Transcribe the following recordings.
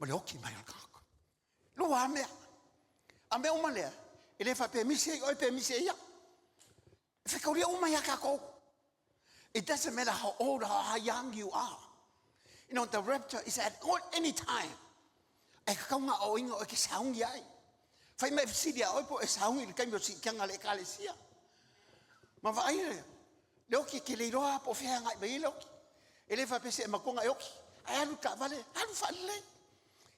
le oki mai ka lo wa me a me uma le ele fa permise o permise ya fa ka ria uma ya ka ko it doesn't matter how old or how young you are. You know, the rapture is at any time. E ka nga o inga o ke saung yai. Fai mai fisidia o po e saung i kai mo si kanga le kalesia. Ma va ai le oki ke le roa po fia nga be le oki. Ele fa pese ma konga oki. Ai alu ka vale, alu fa le.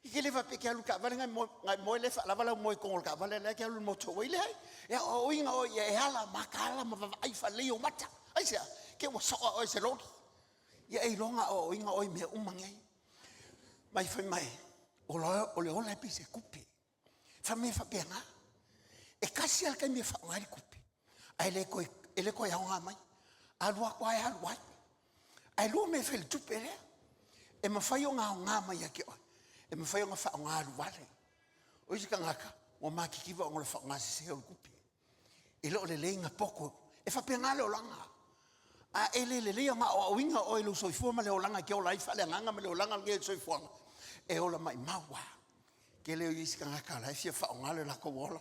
I ke le fa pe ke alu ka vale nga mo le fa la vale mo ko ka vale le ke alu mo to ile. Ya o inga o ye hala makala ma va ai fa le o mata. Ai sia ke wa so o se lo. Ya e longa o inga o me umangai. Mai fa mai. O le ola pi se kupe. Fa me fa pena. E kasi al kai me fa ngari kupe. Ai le ko ya nga mai. Alua kwa ya alua. Ai lo me fel tupere. E ma fa yo nga mai ya ke. E ma fa yo nga fa nga alua le. O isi ka ngaka. O ma ki kiva o le fa nga se o kupe. E lo le nga poko. E fa pena le olanga. A ele le nga o winga o lo soifua ma le olanga ke o lai fa le nga ma le olanga ke soifua. E ola mai maua. Ke leo isi ka ngaka la fia fa ngale la ko wola.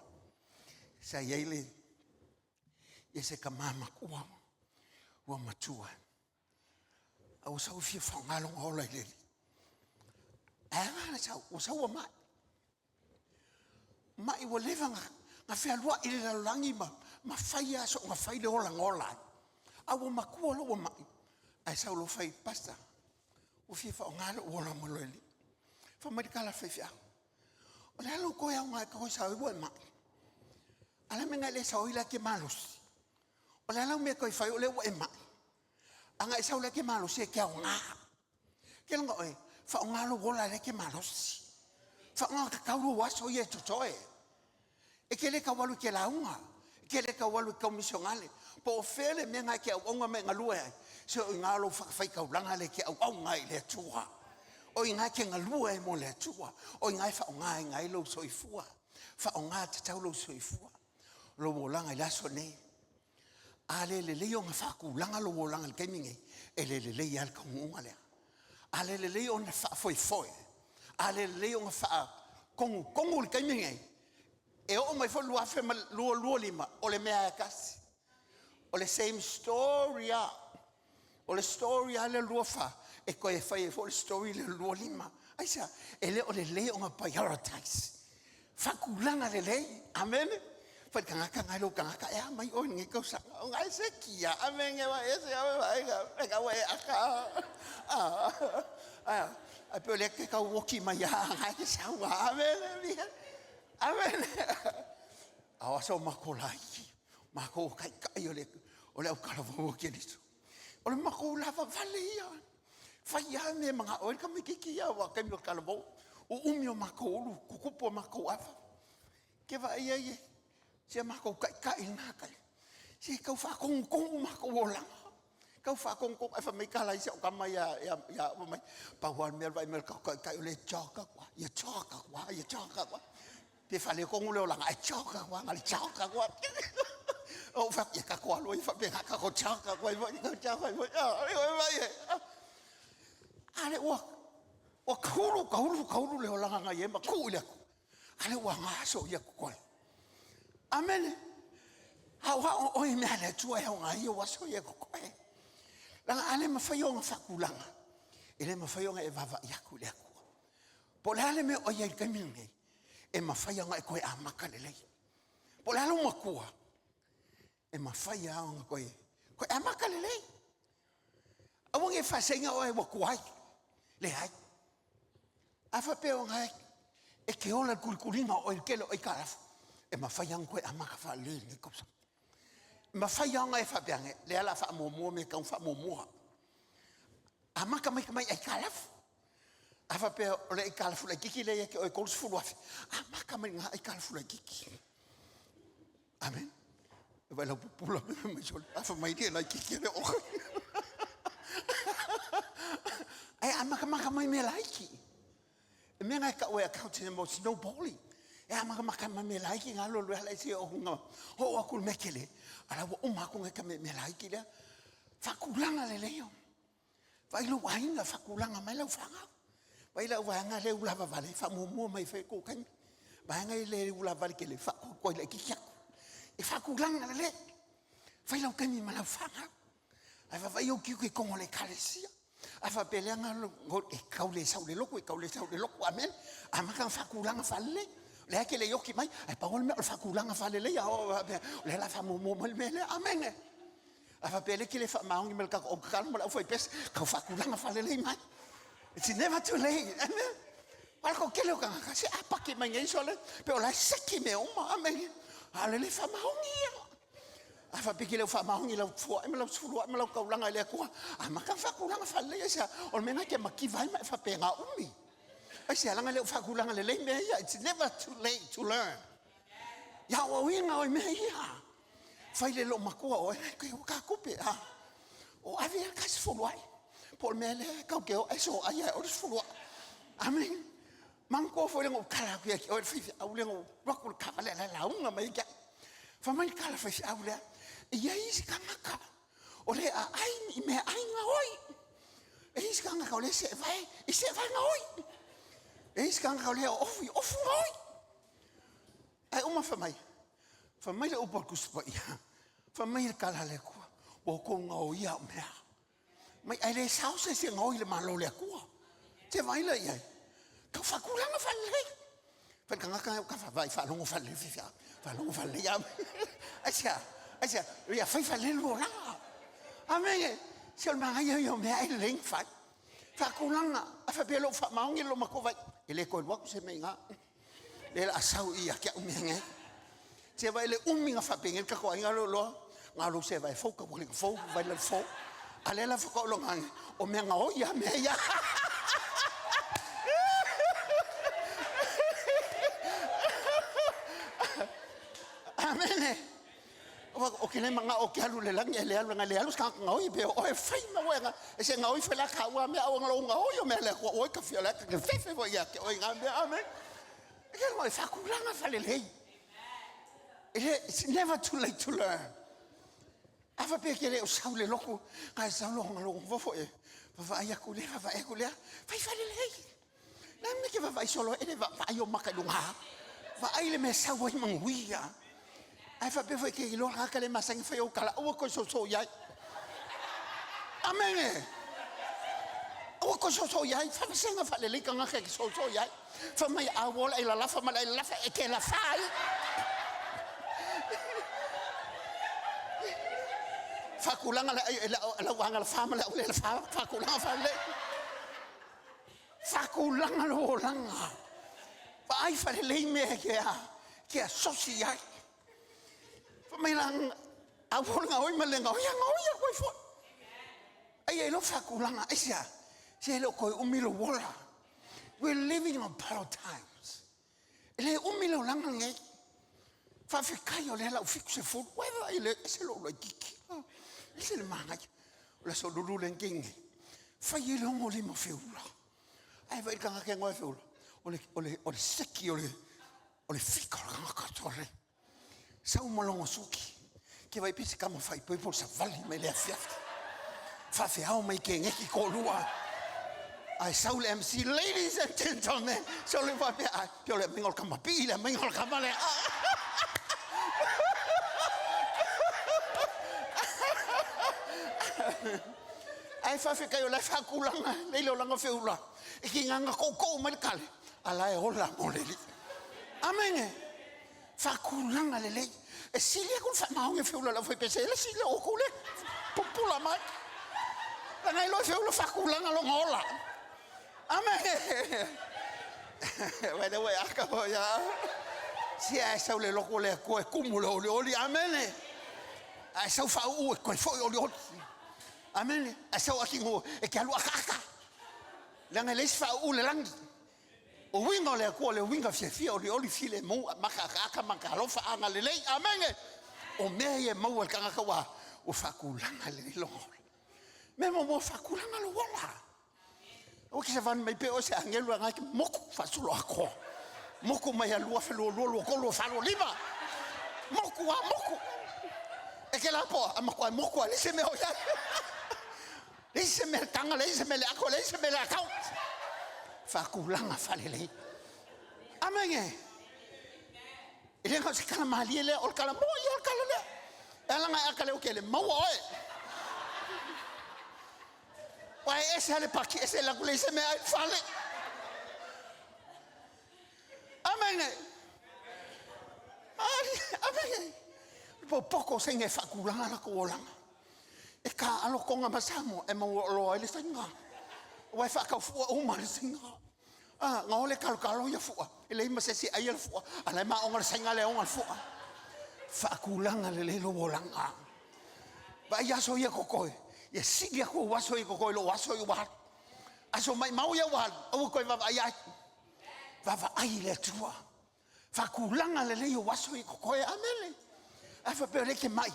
Sa yele. Yese ka mama kuwa. Wa matua. Au sa fia fa ngalo ola ile. Ana sa o sa wa mai. Mai wo leva nga fia lua ile la langi ma faia so nga faile ola ngola. Au makua lo mai. Ai sa lo fai pasta. O fia fa ngalo ola mo leli. Fa mai kala fefia. O le alo ko ya nga ko sa wo ma. Ala me nga le sa o ila ke malos. O le alo me ko fa o le wo ma. Anga sa o le ke malos e ke nga. Ke nga e fa nga lo wola le ke malos. Fa nga ka ka wa so ye to toe. E ke le ka walu ke la unga. Ke le ka walu komisionale. Po fele me nga ke o nga me nga lue. So nga lo fa ka ulanga le ke o nga ile tua. O inga ke ngalua e mo le tua. O inga fa nga inga ilo soifua. Fa nga te tau lo soifua. Lo wolanga ila so ne. Ale le leo nga fa kulanga lo wolanga le keminge. E le leo al kongunga le. Ale le leo nga fa foi foi. Ale le leo nga fa kongu le keminge. E o mai fo lua fe lua lima. O le mea kasi. O le same story a. O le story a le lua fa. E ko e fai for story le lo lima ai sa ele o le nga prioritize fakulanga le amen fa ka lo ka ya mai o ngi ko sa ngai se kia amen e wa ese ya ga wa a pe le ke ka woki mai ya ngai sa wa amen a so makolai mako kai o le ka lo ke diso o le makola va valia Fai me mga oil ka mikikia wa ka mi kalabo o umio makolu kukupo makoafa ke va ye se mako kai na kai se ka fa kong makola ka fa kong fa me kala se ka mai ya mai pa wan me vai me ka le choka kwa ya choka kwa pe fa le kong le la choka kwa ngal choka kwa o fa ya ka kwa lo fa pe ka ko choka kwa ale wa kaulu le olanga nga yema kule ale wa ngaso ya ko amen ha o me ale tua nga yo waso ya ko la ale ma fayo nga fakulanga ele ma fayo nga evava ya kule ko polale me o ya kaminge e ma fayo nga ko amakalele polale mo ko e ma faya nga ko amakalele awong e fa senga o e wa kwai le hai afa pe o ngai e ke ola kulkulinga o el kelo e karaf e ma fai anko ama ka fa le ni ko ma fai anga e fa biange le ala fa mo me ka fa mo ama ka mai e karaf afa pe o le karaf le kiki le ke o kols fu ama ka mai ngai karaf le kiki amen va la pula me sol afa mai de la kiki le o ai ama ka mai me laiki me nga ka we account mo snowballing e ama ka me laiki nga lo le se o nga o akul mekele ala o ma ko nga me laiki le fakulanga le leo vai lo ainga fakulanga mai lo fanga Paila wanga le ulava vale fa mo mai fe ko kan. Banga le ulava vale ke le fa ko le ki kia. E fa ku langa le. Faila kan mi mala fanga. Ai fa yo ki ko ko le kalesia. Ai fa pelanga ngo e kaule sa le loko e kaule sa le loko amen. Ama kan fa ku langa fale. Le ke le yo ki mai ai pa me fa ku langa fale le ya le la fa mo le amen. Ai fa pele ke le fa maungi mel ka o kalma la foi pes ka fa ku langa fale le mai. It's never too late. Amen. Alko kele o kanga kasi apa ke mangai sole pe ola seki me uma amen. Ale le fa maungi. Afa pikile o fa maungi la fo e me la fulu me la ka ulanga le ko. Ama ka fa kulanga fa le sa o mena ke makiva ma fa penga umi. Ai se langa le fa kulanga le me ya it's never too late to learn. Ya o winga o me ya. Fa le lo makua o ke ka kupe a. O avia ka se fo ai. Por mele ka ke o eso ai o fulu. Amen. Manko fo le ngo kala ku o fi au le ngo rakul ka le la unga mai ka. Fa mai kala fa au le. Ia isi kangaka. Ole a ai me ai nga oi. E isi kangaka ole se vai nga oi. E isi kangaka ole ofu nga oi. Ai uma fa mai. Fa mai le upa kuspa ia. Fa mai le kala le kua. O ko nga oi ia mea. Mai ai le sauce se nga oi le malo le kua. Te vai le ia. Ka fa kulanga fa le. Fa kangaka ka fa vai fa longo fa le fifia. Fa longo fa le ia. Asia. Asia, ya fai fa le lo la. Amen. Se o manga yo me ai leng fa. Fa kulanga, fa pelo fa maungi lo makova. Ele ko wa se menga. Le asau ia ke o menga. Se vai le uminga fa pengel ka ko nga lo nga lo se vai fo ka bo le fo vai le fo. Ale la fo ko lo nga o menga o ya me ya. Amen. O ke le manga o ke alu le langi le alu nga le alu ska nga oi pe o e fai ma wenga e se nga oi fe la ka wa me o nga lo nga oi o me le ko o ka fi la ka fe fe ya ke o nga me amen e ke mo fa ku langa fa le lei it's never too late to learn ava pe ke le o sa le loko ka sa lo nga lo fo e va ya ku le va e ku le fai fa le lei na me ke va solo e va yo maka lunga va ai le me sa wo manguia ai fa pe foi ke lo ha ka le masang fa yo kala o ko so ya amen o ko so ya fa senga fa le ka nga ke so ya fa mai a wola ila la fa mala la fa e ke la fa fa kulanga la wanga la fa mala la fa kulanga fa le fa kulanga lo langa fa ai fa le me ke a so ya mai lang a nga oi malenga oi nga oi ko fo ai lo fa kulanga asia se lo ko umilo wola we're living on borrowed times ele umilo langa nge fa fikayo le la fix se fo whether ile se lo kiki se le manga la so lulu lenging fa ye lo mo le mo feula ai va ka nga ngo feula ole seki ole fika nga ka tore sa un molongo suki ke vai pisi kama fai poi por sa vali me le afia fa fe au mai ke ngeki ko lua ai saul MC ladies and gentlemen so le va pe pio le mingol kama pila mingol kama le ai fa fe kayo la fa kulanga le lo langa fe ula e ki nganga ko mai kale ala e hola moleli amen fa kulanga le lei e silia kun fa maunge feula la foi pese le silia o kule popula mai la nai lo feula fa kulanga lo ngola amen wena we aka ya si ai sa le loko le ko e kumulo le oli amen ai sa fa u ko foi oli amen ai sa aki ngo e ke alu aka la ngai le fa u le langi o winga le ko le winga fia o le oli file mo maka lo fa anga le lei amen o me ye mo el kanga wa o fa kulanga le lo me mo fa kulanga lo wala o ki se van me pe o se angelo nga ki moku fa solo ako moku mai a lua fe lo ko lo fa lo lima moku e ke la po a moku le se me o ya le se me tanga le se me le ako le se me la account Whakulanga whalelei. Amen. Ele ngau se kala mahali ele o kala mo ia kala le. Elanga akale o kele mau oe. Wai ese ale paki ese la kule se me ai fale. Amen. Amen. Po poko se nge whakulanga na ko olanga. E ka alo konga masamo e mau lo ele singa. Wai whakafua o ma le singa. Ngā ole kalo ia fua. Ele ima se si aia le fua. Ala ma onga le sainga le onga le fua. Whaakulanga le lelo wolanga. Ba ia so ia kokoe. Ia sigi ako waso ia kokoe lo waso ia wahal. Aso mai mau ia wahal. Au koe vava ai ai. Vava ai le tua. Whaakulanga le leo waso ia kokoe amele. Afa peo leke mai.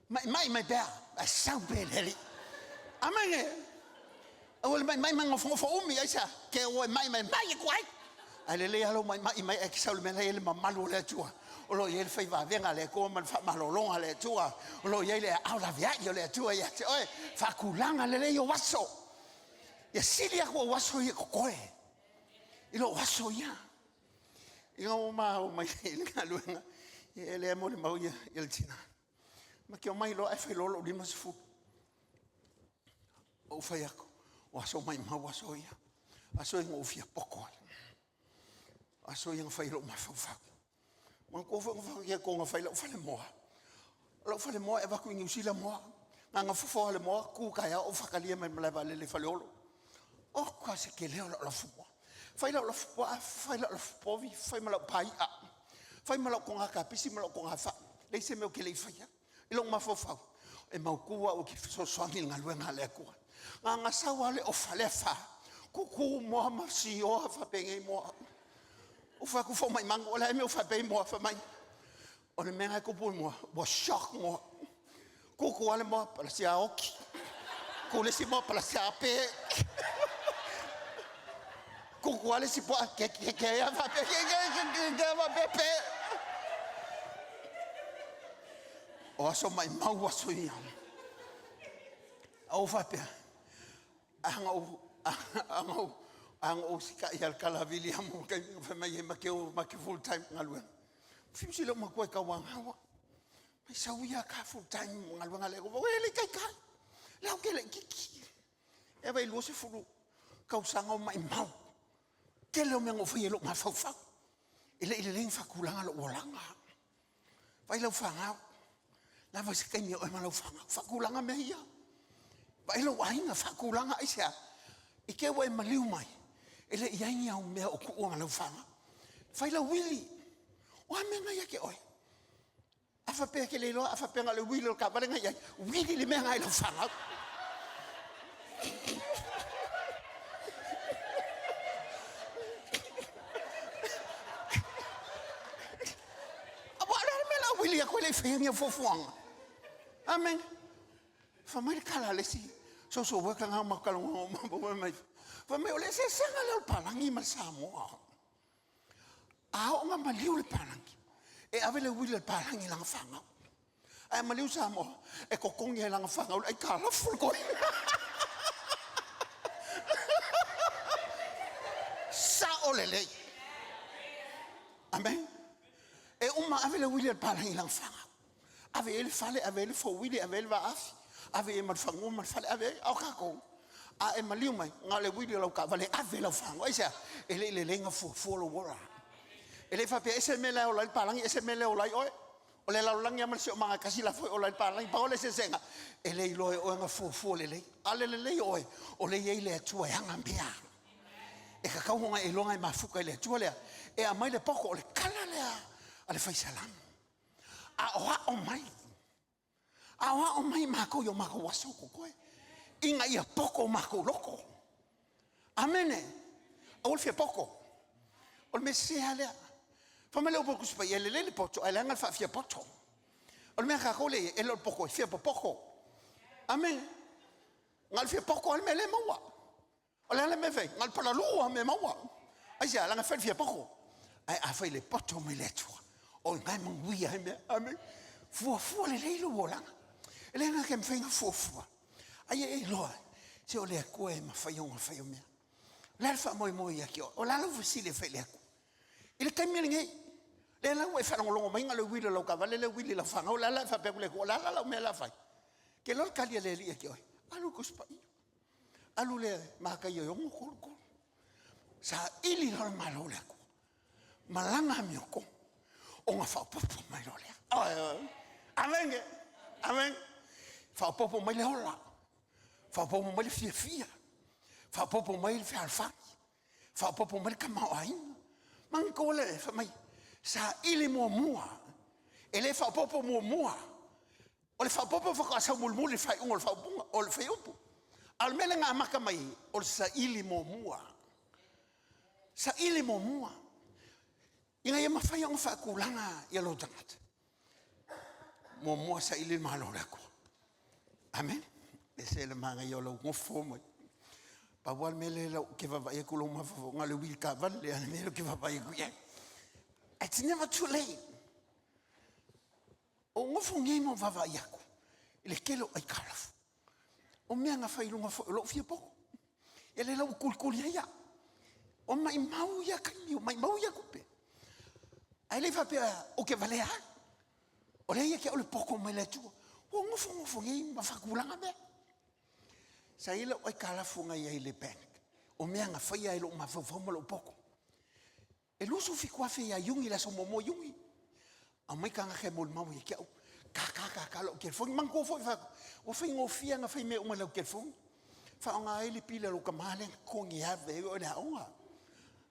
Mai bea. A sau pe lele. Amene. Awal mai ngofo umi aisa ke o mai kwai ale le alo mai e kisau me le mamalu le tua o lo ye fai va venga le ko man fa malolonga le tua o lo ye le ala via yo le tua ya oi fa kulanga le yo waso ya silia ko waso ye koe i lo waso ya i o mai le luenga ele mo le mau ye el tina ma ke o mai lo e fai lo di mas fu o fai ako waso mai mau waso ia waso ngo fia poko waso yang fai lo mafa man ko fa ya ko nga fai lo fa le mo e va ku ngi sila mo nga fo le mo ku ka ya o fa ka le me va le fa lo o ko se ke le lo fo fai lo vi fai ma lo pai a fai ma lo ko nga ka pisi ma lo ko nga fa le se me ke le fa ya lo mafa e mau ku o ki so ngi nga luenga le ku nga sawale o falefa kuku mo ma si o fa penge mo o fa ku fo mai mango la me o fa pe mo fa mai o le menga ku pu mo bo shock mo kuku ale mo para si aoki ku le si mo para si ape kuku ale si po ke ya fa pe ke va pe o so mai mau wa so ia o fa pe ang sika ia kala vili amo kai fa mai ma ke full time ngalwen fimsi lo ma ko ka wang hawa mai sawia ka full time ngalwen ale ko ele kai la ke le kiki e vai lo se fulu ka usanga mai mau ke lo me ngofie lo ma fa ele leng fa kulanga lo olanga vai lo fanga la va se kai o ma lo fanga fa kulanga me ia vai lo ainga fa kulanga isa ike we maliu mai ele iainga o me o ku o ngalo fanga fai la wili o amenga ya ke oi afa pe ke le lo afa pe ngalo wili ka balenga ya wili le menga lo fanga abo ala me la wili ko le fenga fofuanga amen fa mai kala le si so weka nga makalo mai fa me ole se sanga le palangi ma Samoa nga maliu le palangi e ave le wile palangi lang fanga ai maliu Samoa e kokongi lang fanga ai kala ful ko sa olele amen e ave le wile palangi lang fanga ave ele fale ave ele fo wile ave ele va afi ave e marfangu marfale ave au kako a e maliu mai ngale wili lo ka vale ave lo fango isa ele lenga fo lo wora ele fa pe ese mele o lai palangi ese mele o lai oi o le la langi amal se manga kasi la fo o lai palangi pa ole se senga ele lo o nga fo le ale le oi o le ye le tua hanga mbia e ka kau nga e longa e mafuka le tua le e a mai le poko le kala le ale fa salam a o mai awa o mai mako yo mako waso ko koe inga ia poko mako loko amene o le poko o me se ale fa me le poko spa ele le poto ele nga fa fia poto o me ka kole ele poko fia poko amen ngal fia poko al me le mawa o le me fe ngal pala lu me mawa ai ja la nga fa fia poko ai a fa le poto me le tu o ngai mangui ai me amen fu le lo vola ele nga ke mfenga fofua ai e loa se o le koe ma fai me Le fa moi aki o la lo fisile fele aku. Ile taimi ngai. Le la we fa ngolongo mai ngale wile lo ka vale le wile la fa ngola la fa pe le ko la me la fa. Ke lo kali le li aki o. Alu ko spa. Alu le ma ka yo ko. Sa ili lo malo le ko. Malanga mi ko. O nga fa popo mai lo le. Amen. Amen. Fa popo mai le hola. Fa popo mai le fia. Fa popo mai le alfa. Fa popo mai le kamao ai. Man ko le fa mai. Sa ili mua. Ele fa popo mua. O le fa popo fa ka sa mulmul fa un fa bunga o le fa upu. Al mele nga maka mai o sa ili mua. Sa ili mua. Inga ia mafai ang fa kulanga ia lo tangat. Mua sa ili malo ko. Amen. Ese le manga yo lo ngofo mo. Pa wal mele lo ke va ia kulo ma fo ngale wil ka van le mele ke va ku ya. It's never too late. O ngofo ngi mo va ia ku. Ile kelo ai kalaf. O me nga fa ilunga fo lo fia po. Ele lo kulkul ya. O mai mau ya kan yo mai mau ya ku pe. Ai le fa pe o ke vale ha. O le ia ke o le poko mai le tu. O ngofo ngi ma fa kulanga be. Sa ila o kala funga ia ile panic. O mea nga whaia ilo ma whawhamalo poko. E lusu fikua whea yungi la so momo yungi. A mai ka ngake mol mau i kia. Ka lo ke fongi man ko foi fa. O fai ngo fia nga fai me uma lo ke fongi. Fa nga ile pila lo kamale ko ngi have o na onga.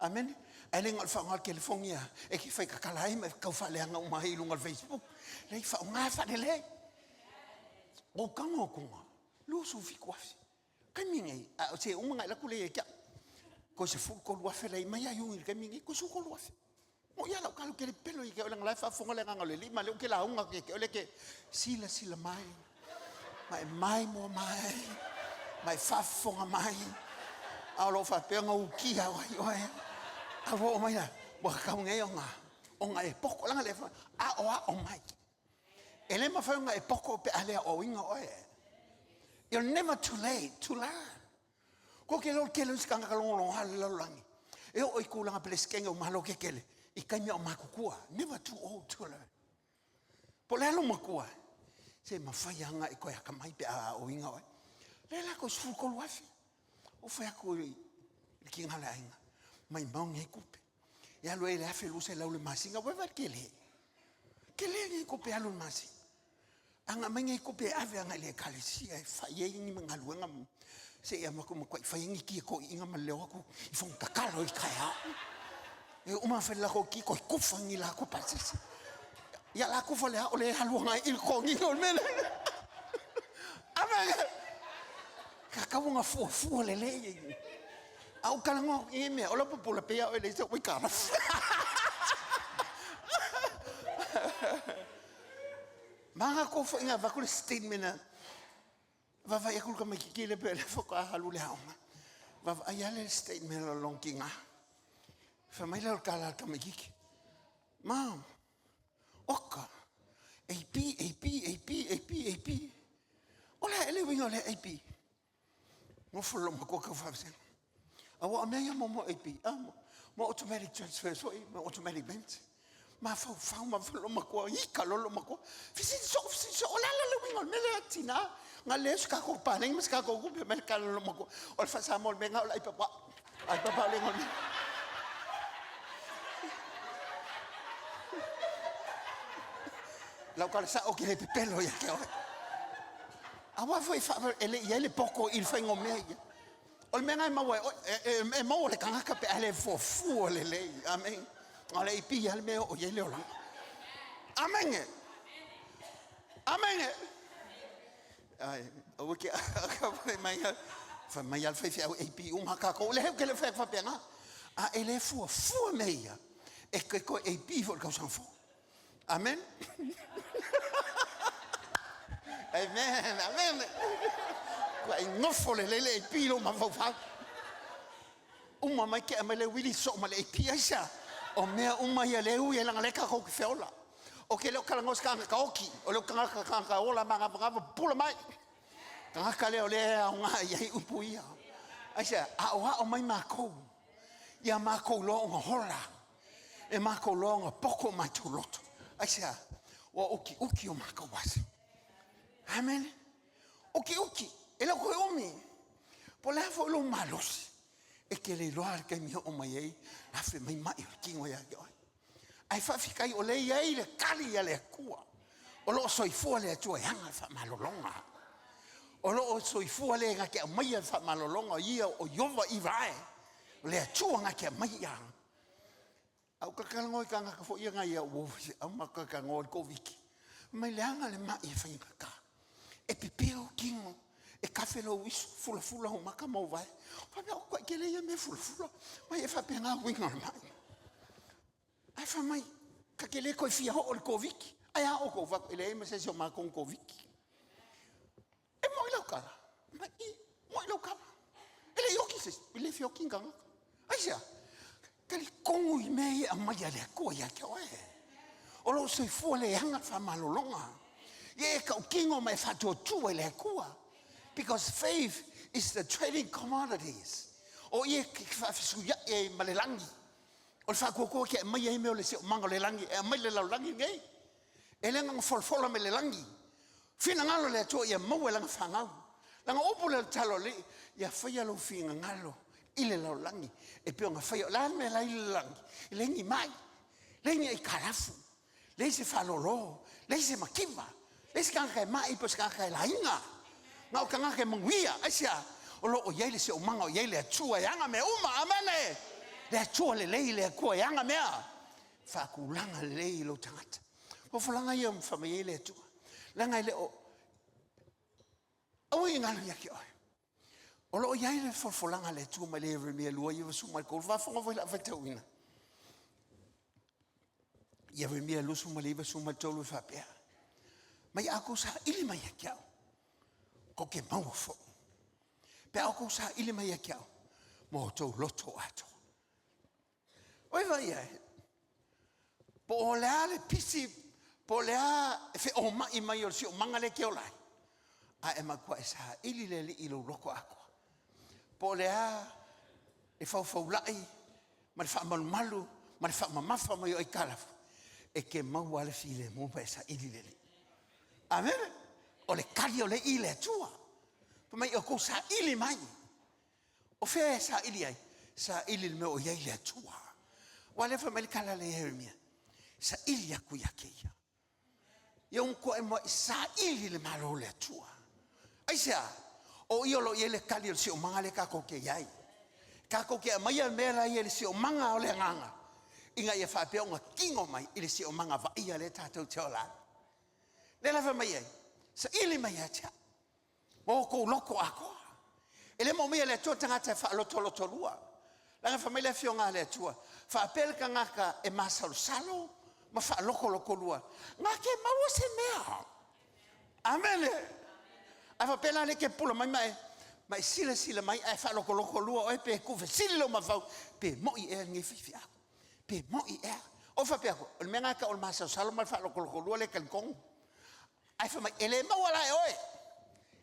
Amen. Ele ngal fa ngal ke fongi ya. E ki fai ka kala me ka fa le nga uma hilo ngal Facebook. Le fa nga fa le. O kamo ko. Lusu fikua fia. Kamingi a se uma la kule ya ko se fu ko wa fela mai ayu kamingi ko su ko wa mo ya la ka ke pelo i ke la la fa fonga le ngalo le ma le ke la unga ke le ke sila mai mai fa fonga mai a lo fa pe nga u ki a wa yo a wo mai la wa ka ngai onga e poko la le fa o mai ele ma fa nga e poko pe ale o inga o You're never too late to learn. Ko ke lo skanga kalong halalangi. E o ikulanga pleskenga o malo ke kele. I kanya o makukua. Never too old to learn. Po le lo makua. Se mafaianga i ko ya kamai pe a o inga o. Le la ko sfu ko wafi. O fa ko i kinga la inga. Mai maungi kupe. Ya lo ele afe lu se la le masinga wa va kele. Kele ni ko pe alu masinga. Anga mengi ko pe ave anga le kalisia fa ye ni mangaluanga se ya mako ko fa ye ki ko inga maleo ko i fon kakalo i kaya e uma fa la ko ki ko fangi la ko pasisi ya la ko fa le o le haluanga il ko ngi o mele ave ka nga fu le au kalango e me o la popola pe o le so wi kara Manga ko fo inga va ko statement na va ya ko me ki le pe fo ka halu le hauma va ya le statement lo longinga fa mai le kala ka me ki mam oka AP ola ele winga le AP mo fo lo ko ka fa sen awa me ya mo AP mo automatic transfer so mo automatic payment ma fa ma lo ma ko I ka lo ma ko fisi so la winga me le tina nga le ska ko pa ning ska ko ku me ka lo ma ko o fa sa mo me nga ai papa le ngol la ka sa o ke le pelo ya ke awa foi fa ele poco il fa ngome o me nga ma wa e mo le ka ka pe ale fo fu le amen ale ipi al me o yele ola amen ai o ke ka mai fa mai al fa ipi o maka ko le ke le fa pena a ele fu meia e ke ko ipi for ka san fo amen amen ko no fo le ipi lo ma fa uma mai ke me le wili so ma le ipi aisa o mea uma ia leu ia langa leka ko ke feola o ke lo kala ngos kanga ka oki o lo kanga ka ola manga pula mai kanga ka le ole nga ia upuia Aisa, a o mai mākou. Ia mākou lo ngā hola. E mākou lo ngā poko mai tū loto. Aisa, o uki o mākou wasi. Amen. Uki. E lau koe omi. Po lea fo ilo malosi. E ke le loa kai miho o mai ei. Afe mai mai o kingo ia ki oi. Ai whawhikai o lei ei le kali ia le kua. O loo soifua le atua hanga wha malolonga. O loo soifua le ngake a mai wha malolonga ia o yova i vae. O le atua ngake a mai ang. Au kakalangoi ka ngaka fo ia ngai a uofi. Au makakangoi ko wiki. Mai le anga le mai e whainga ka. E pipeo kingo. E kafe lo wisu fula ho maka mau vai. Whapea o kwa kele ia me fula. Mai e whapea ngā winga mai. Ai wha mai. Ka kele koe fia ho o le ko wiki. Ai a o ko wako ele e ma se o ma kong ko wiki. E mo ilau kala. Mai i mo ilau kala. Ele yoki se. Ele fio kinga ngaka. Ai sea. Kali kongu i mei a mai a le koa ia kia oe. O lo soi fua le hanga wha malolonga. Ie e kau kingo mai whatua tua le koa. Because faith is the trading commodities. O ie ki whawhisuia e malelangi. O le whakoko ke mai e meo le se o manga le langi. E mai le lau langi ngei. E le ngang folfola me le langi. Whina ngalo le atua ia mau e langa whangau. Langa opo le talo le. Ia whaia lo whina ngalo. I le lau langi. E peo nga whaia. Lan me lai le langi. I le ngi mai. Le ngi i karafu. Le se whalolo. Le se makiwa. Le se kanka e mai. Po se kanka e lainga. Ngau kanka e manguia. Asia. O lo o iei le se o manga o iei le atua. Yanga me uma. Amene. Le atua le lei le akua. Yanga mea. Whakulanga le lei lo tangata. O fulanga ia mwhamai ele atua. Langa ele o. Au i ngalo ia ki oi. O lo iai le fulanga le atua mai le Yeremia lua i wasu mai kou. Wafonga vai la whaitau ina. Yeremia lusu mai le wasu mai tolu whapea. Mai ako sa ili mai a kiao. Ko ke maua fo. Pe ako sa ili mai a kiao. Mo tau loto ato. Oi vai ai. Po o lea le pisi. Po lea e fe o mai mai o si o manga le ke o lai. A e makua e sa ili le li ilo loko ako. Po lea e fau lai. Ma le wha malu. Ma le wha mamafa mai o i kalafu. E ke maua le fi le mupa e sa ili le li. Amen. O le kari o le ile atua. Pa mai o kou sa ili mai. O fea e sa ili ai. Sa ili le me o iei le atua. Wa le wha mai le kala le Yeremia. Sa ili aku ia keia. Ia unko e mo sa ili le malo le atua. Aisea, o iolo i ele kali o si o manga le kako ke iai. Kako ke a maia mera i ele si o manga o le nganga. Inga ia whapea o ngā kingo mai i le si o manga va ia le tātou te o la. Le lawa mai ai, sa ili mai atia. Mo kou loko ako. Ele mo mea le atua tangata e wha loto lua. Langa wha mai le fio ngā le atua. Whapea ka ngaka e masalo salo. Ma wha loko lua. Ngā ke maua se mea. Amen. A wha pela le ke pula mai. Mai sila mai. A wha loko lua. O e pe kuwe sili lo ma whau. Pe moi ea nge whiwhi ako. Pe moi ea. O wha pe ako. O le mea ngaka o le masao salo ma wha loko lua le kalikong. A wha mai. E le maua lai oe.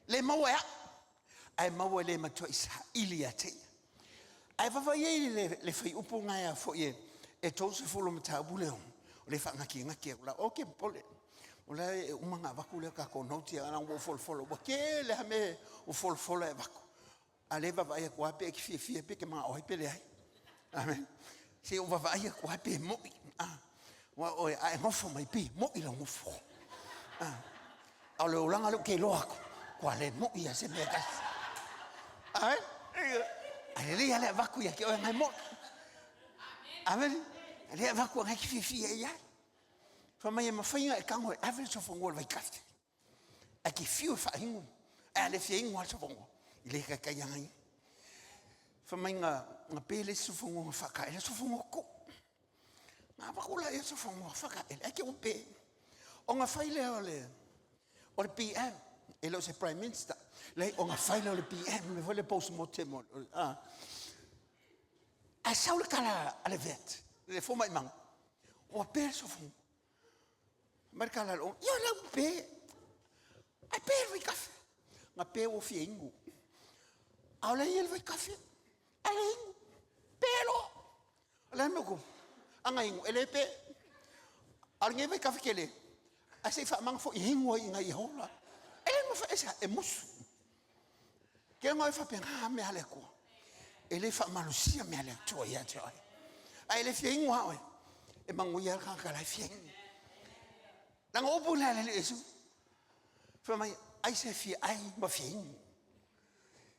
Le maua ea. A maua le matua isa ili a teia. A wha iei le whai upu ngai a fo ie. E tausa fulo ma tabu leong. O le whangaki la o ke pole. O le umanga waku le kako nauti ana o folfolo. Wa ke le hame o folfolo e waku. A le vavai ko ape ki fie pe ke ma o pe le ai. Amen. Se o vavai ko ape mo. Wa o ai ngofo mai pe mo i la ngofo. A le ulanga le ke lo ako. Ko le mo ia se me kas. Amen. Ale le ale waku ya ke o ngai mo. Amen. Le vaku ngai ki fie ia. Fa mai ma fainga e kango e average of ngol vai kafte. A ki fiu fa hingu. A le fie ingo so fongo. Ile ka ka yangai. Fa mai nga pele so fongo fa ka ele so fongo ko. Ma ba kula e so fongo fa ka ele ke upe. O nga faile ole. O le PM. Ele se prime minister. Le o nga faile ole PM me vole post mortem. A saul kala ale vet. Le fo mai mang. O perso fo. Marca la lo. Yo la pe. A pe wi ka. Ma pe o fi ingu. Ahora y el ve café. Alin. Pero. Ala me ko. Angai ele pe. Alguém ve café que ele. Assim fa mang fo hingo ngai hola. Ele me fa esa emus. Que ngai fa penga me ale ko. Ele fa malusia me ale to ya to. Ai ele fi hingo ha. E mangu ya ka la fi. Nang opu la le esu. Fa mai ai se fi ai ma fi.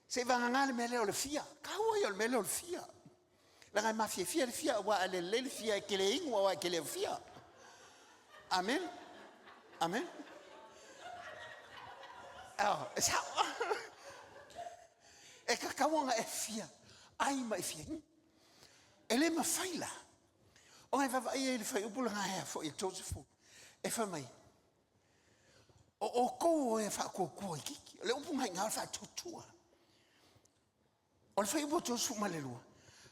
Se va ngale me le o le fia. Ka o yo me le o le fia. La ngai ma fi fi le fia wa ale le fia ke le hingo wa ke le fia. Amen. Amen. Ah, esa. E ka kawanga e fia. Ai mai fia. Ele ma faila. O ngai va ai ele fa upula nga fo e Joseph. E fa mai. O ko e fa ko iki. Le upu ngai nga fa tutua. O le fa upu Joseph malelua.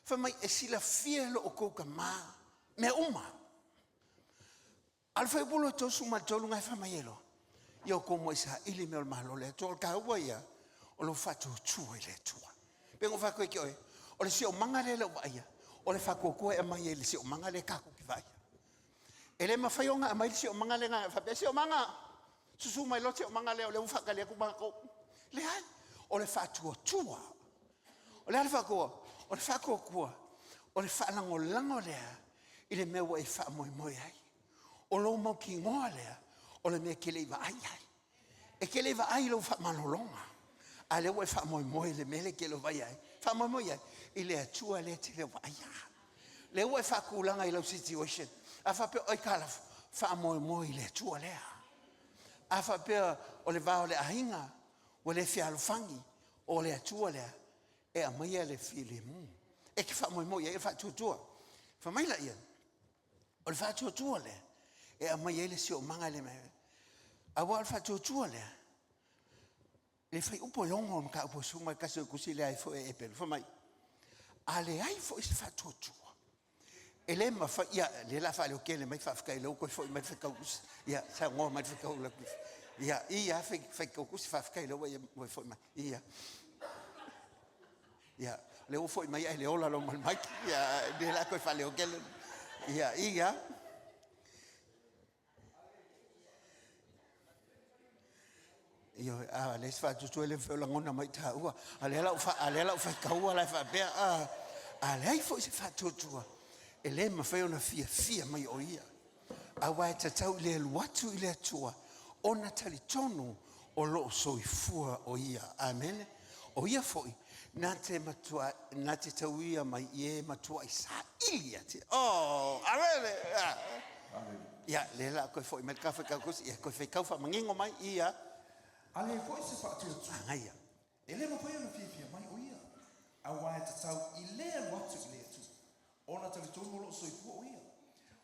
Fa mai e sila fia lo o ko ka ma. Me uma. Al fa upu lo Joseph ma tolu ngai fa mai elo. Yo como esa ili me malo le tol ka wa ya. O lo fa tutua le tua. Pengo fa ko ki o. O le si o mangale lo wa ya. O le fa ko e mai ele si o mangale ka ko ki vai. Ele ma fa yonga mai si o mangale nga fa pe si o manga. Susu mai lo si o mangale o le fa ka le ku ba ko. Le ai o le fa tua. O le fa ko. O le fa ko ko. O le fa lango le. Ile me wa e fa moi ai. O lo mo ki ngole. O le me ke le va ai. E ke le va ai lo fa manolonga. Ale wa fa moi le mele ke lo vai ai. Fa moi ai. Ile atua le te le vai. Le wa fa kulanga i lo situation. A fa pe o kala fa moi le atua le. A fa pe o le va o le ahinga. O le fia lo fangi. O le atua le. E a mai le fili mu. E ke fa moi e fa tutua. Fa mai la ia. O le fa tutua le. E a mai le si o manga le me. A wa fa tutua le. Le fai upo longo ka upo suma ka se kusile ai fo e pe. Fa mai. Ale ai fo se fa tutua. Ele ma fa ia le la fa le ke le mai fa ka le ko fo mai fa ka us. Ia sa ngo mai fa ka la. Ia fa ka us fa ka le wo fo mai. Ia le o fo mai le ola lo mai. Ia de la ko fa le ke. Ia. Io le fa tu le fa la ngona mai ta ua ale la fa ka ua la fa be ale fo se fa tu ele ma fa ona fia mai o ia a wa ta tau le watu ile tua ona tali tonu o lo soifua o ia amen o ia foi na te matua na te tau ia mai e matua isa ilia te amen ia le la ko foi me ka fa ka ko ia ko fa ka fa mangingo mai ia Ale foi se fa tu. Angaia. Ele mo foi no fia mai o ia. A wa te tau I le watu le tu. Ona te tomo lo so fu o ia.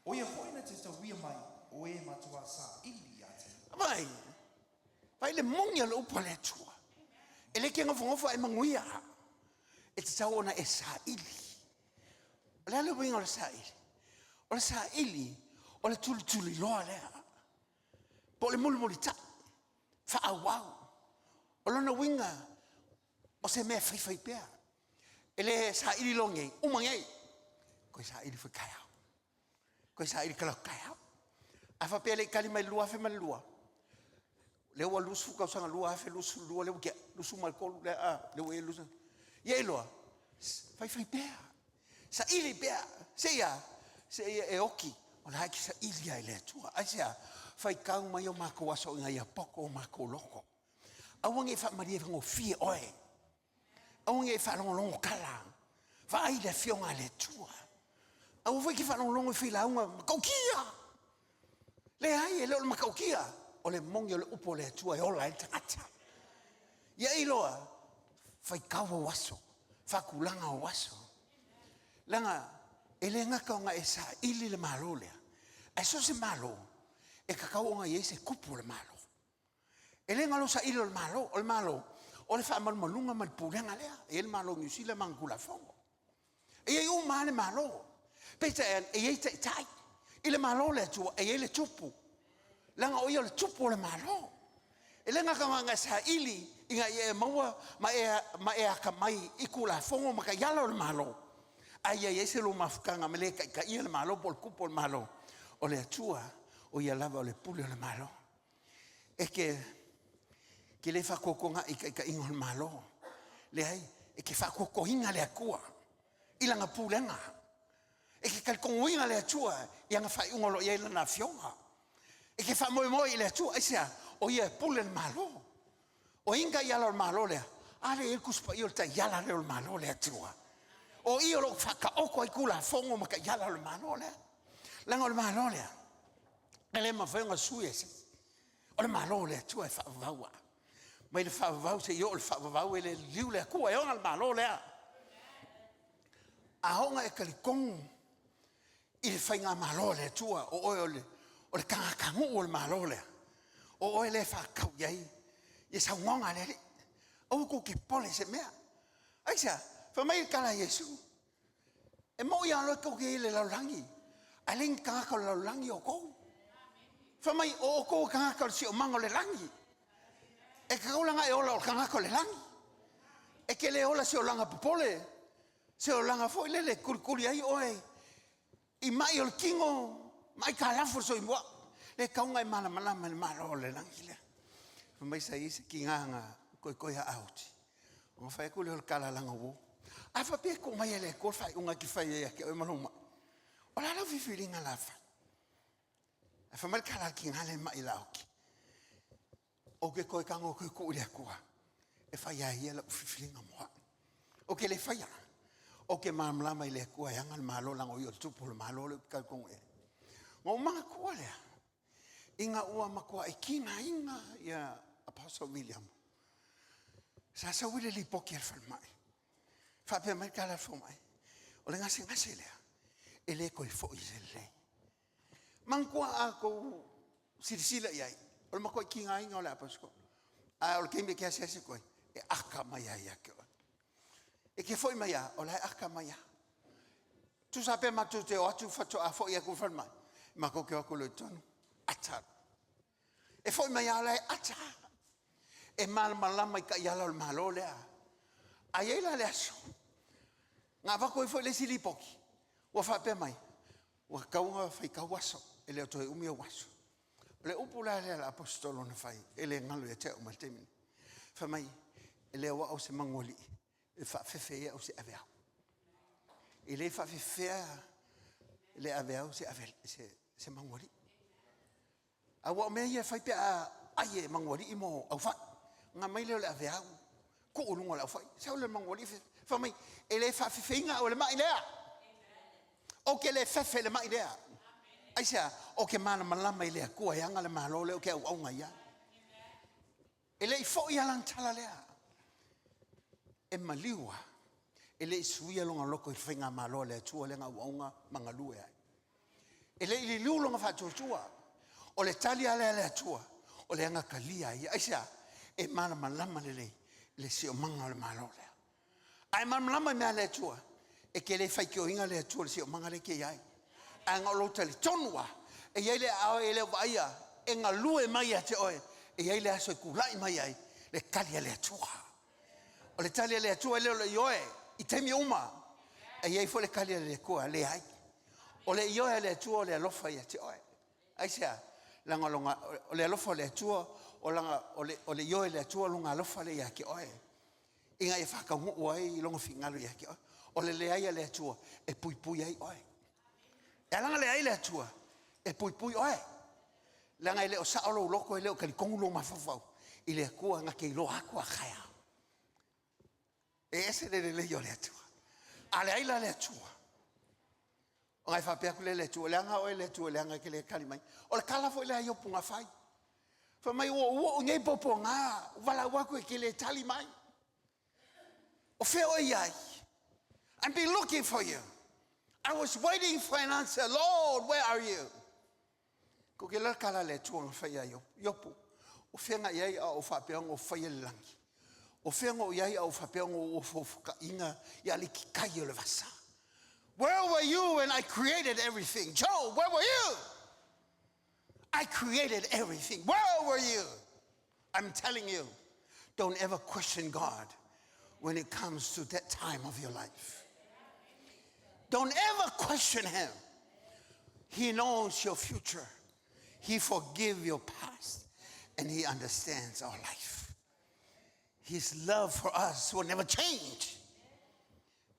O ia foi na te tau ia mai o e matua sa ili ate. Vai le mongia lo pole tua. Ele ke ngofo e manguia. E te tau ona e sa ili. La le winga sa ili. O sa ili o le tuli loa lea. Po le muli ta. Fa wow. O lona winga o se me fai pea. Ele sa ili longe, umangai. Ko sa ili fa kaya. Ko sa ili kala kaya. Afa pele kali mai lua fe mai lua. Le wa lusu ka sanga lua fe lusu lua le ke lusu mal ko le le we lusu. Ye loa. Fai pea. Sa ili pea. Se ya e oki. Ona ki sa ili ai le tua. Asia fai kau mai o mako aso ngai a poko o mako loko. Awange fa maria ngo fie oe. Awange fa longo kala. Fa ai le fionga le tua. Au foi ki fa longo fi la unha makaukia. Le ai le makaukia. O le mongi le upo le tua e ola e tata. Ia iloa fai kau o waso. Fa kulanga o waso. Langa ele ngaka nga esa ili le malo le. Eso se malo. E kakau nga ye se kupu le malo. Ele ngalo sa ilo le malo. O le fa malunga mal pulenga lea. E le malo ngisile mangula fongo. E ye u male malo. Peta e ye tai. Ile malo le tu e ye le tupu. Langa o ye le tupu le malo. Elenga kanga sa ili inga e maua ma e akamai ikula fongo maka yala o malo. Ai ai se lo mafukanga mele ka ia le malo pol kupo le malo. O le atua o ia lava o le pule le malo. E ke le whakokonga i ka ingo le malo. Le ai, e ke whakokohinga le akua. Ilanga pulenga. E ke kalkongoinga le atua, ianga whai ungolo ia ilana fionga. E ke whamoe le atua, isia, o ia pule le malo. O inga iala le malo lea, ale e kuspa i o ta iala le malo le atua. O i o lo whakaoko i kula fongo maka iala le malo lea. Langa le malo lea. Ele mawhenga suese. O le malo le atua e whaavaua. Mai le whaavau se yo le whaavau e le liu le akua e onga le malo lea. A honga e kalikongu i le whainga malo le atua o le kangakangu o le malo lea. O oe le whakau iai. Ia sa ngonga le. O ko ke pole se mea. Aisa, whamai kala Yesu. E mo ia loe ko ke le laulangi. Aling kangaka le laulangi o kou. Whamai o kou kangaka le si o mango le langi. E kaulanga e ola o kangaka le langi. E ke le ola si o langa popole. Si o langa foi le kurikuri ai oe. I mai o le kingo. Mai ka lafo so i mua. Le kaunga i mana le malo le langi le. Whamai sa isi ki nganga koi ha auti. O whai kule o le kala langa wo. A whapea ko mai ele ko whai unga ki whai ea ke o manuma. O la lau whiwhiringa la whai. A whamai kala ki ngale mai lauki. O ke koe kango koe kuule akua. E whai a ia la whiwhiringa moa. O ke le whai a. O ke mamlama i le akua e angan malo lango i o tupu le malo le kalkongo e. Ngō mga kua lea. Inga ua makua e kina inga ia Apostle William. Sa wile li poki al whalmai. Whapea mai kala whalmai. O le ngase lea. E le koe fo i se le. Mangkua a kou sirisila iai. O le makua ki ngā inga o le apasko. A o le keimbe kia se koe. E aka mai ai ake o. E ke fo i mai a. O le aka mai a. Tu sa pe matu te o atu fatu a fo i a kou whalmai. Mako ke wako le tonu. Atar. E fo i mai a le atar. E malama i ka iala o le malo lea. A iela le aso. Ngā wako i fo i le silipoki. Ua whapea mai. Ua kaunga whai kau waso. E leo toi umi o waso. Le upula lea la apostolo na whai. E le ngalo e te o maltemini. Whamai. E leo wa o se mangoli. E whawhewhea o se aveau. E le whawhewhea. E le aveau se mangoli. A wa mea ia whai pia ai e mangoli i mo au whai. Ngā mai leo le aveau. Ko ulunga le au whai. Sao le mangoli. Whamai. E le whawhewhenga o le mai lea. O ke le whewhe le mai lea. Aisa, o ke mana malama i lea kua e anga le mahalo leo ke au aunga ia. E le i fo i alantala lea. E maliua. E le i suia longa loko i whainga mahalo lea tua le ngā aunga mangalue ai. E le i li liu longa whatuatua. O le tali alea lea tua. O le anga kalia ia. Aisa, e mana malama le si o manga le mahalo lea. Ai mana malama mea lea tua. E ke le whaikio inga lea tua le si o manga le ke iai. A ngā lota le tonua. E iai le ao e le waia. E ngā lue mai a te oe. E iai le aso e kulai mai ai. Le kalia le atua. O le talia le atua leo le ioe. I temi uma. E iai fo le kalia le kua le ai. O le ioe le atua o le alofa i a te oe. Aisea. Langa longa. O le alofa le atua. O le ioe le atua longa alofa le ia ke oe. Inga e whakaungu oe i longa fingalu ia ke oe. O le leaia le atua. E pui pui ai oe. E langa le ai le atua. E pui pui oe. Langa ele o saolo loko ele o kalikongu lo mafafau. I le akua nga kei lo akua kaya. E ese le yo le atua. A le ai la le atua. O ngai whapea kule le atua. Langa oe le atua. Langa ke le kalimai. O le kalafo ele ai opunga whai. Whamai o ngei popo ngā. Wala wako e ke le tali mai. O wheo iai. I've been looking for you. I was waiting for an answer. Lord, where are you? Ko ke la kala le tuanga whaia yopu. O whenga iai a o whapeongo o whaia le langi. O whenga o iai a o whapeongo o whawhuka inga i aliki kai o le vasa. Where were you when I created everything? Joe, where were you? I created everything. Where were you? I'm telling you, don't ever question God when it comes to that time of your life. Don't ever question him. He knows your future. He forgives your past. And he understands our life. His love for us will never change.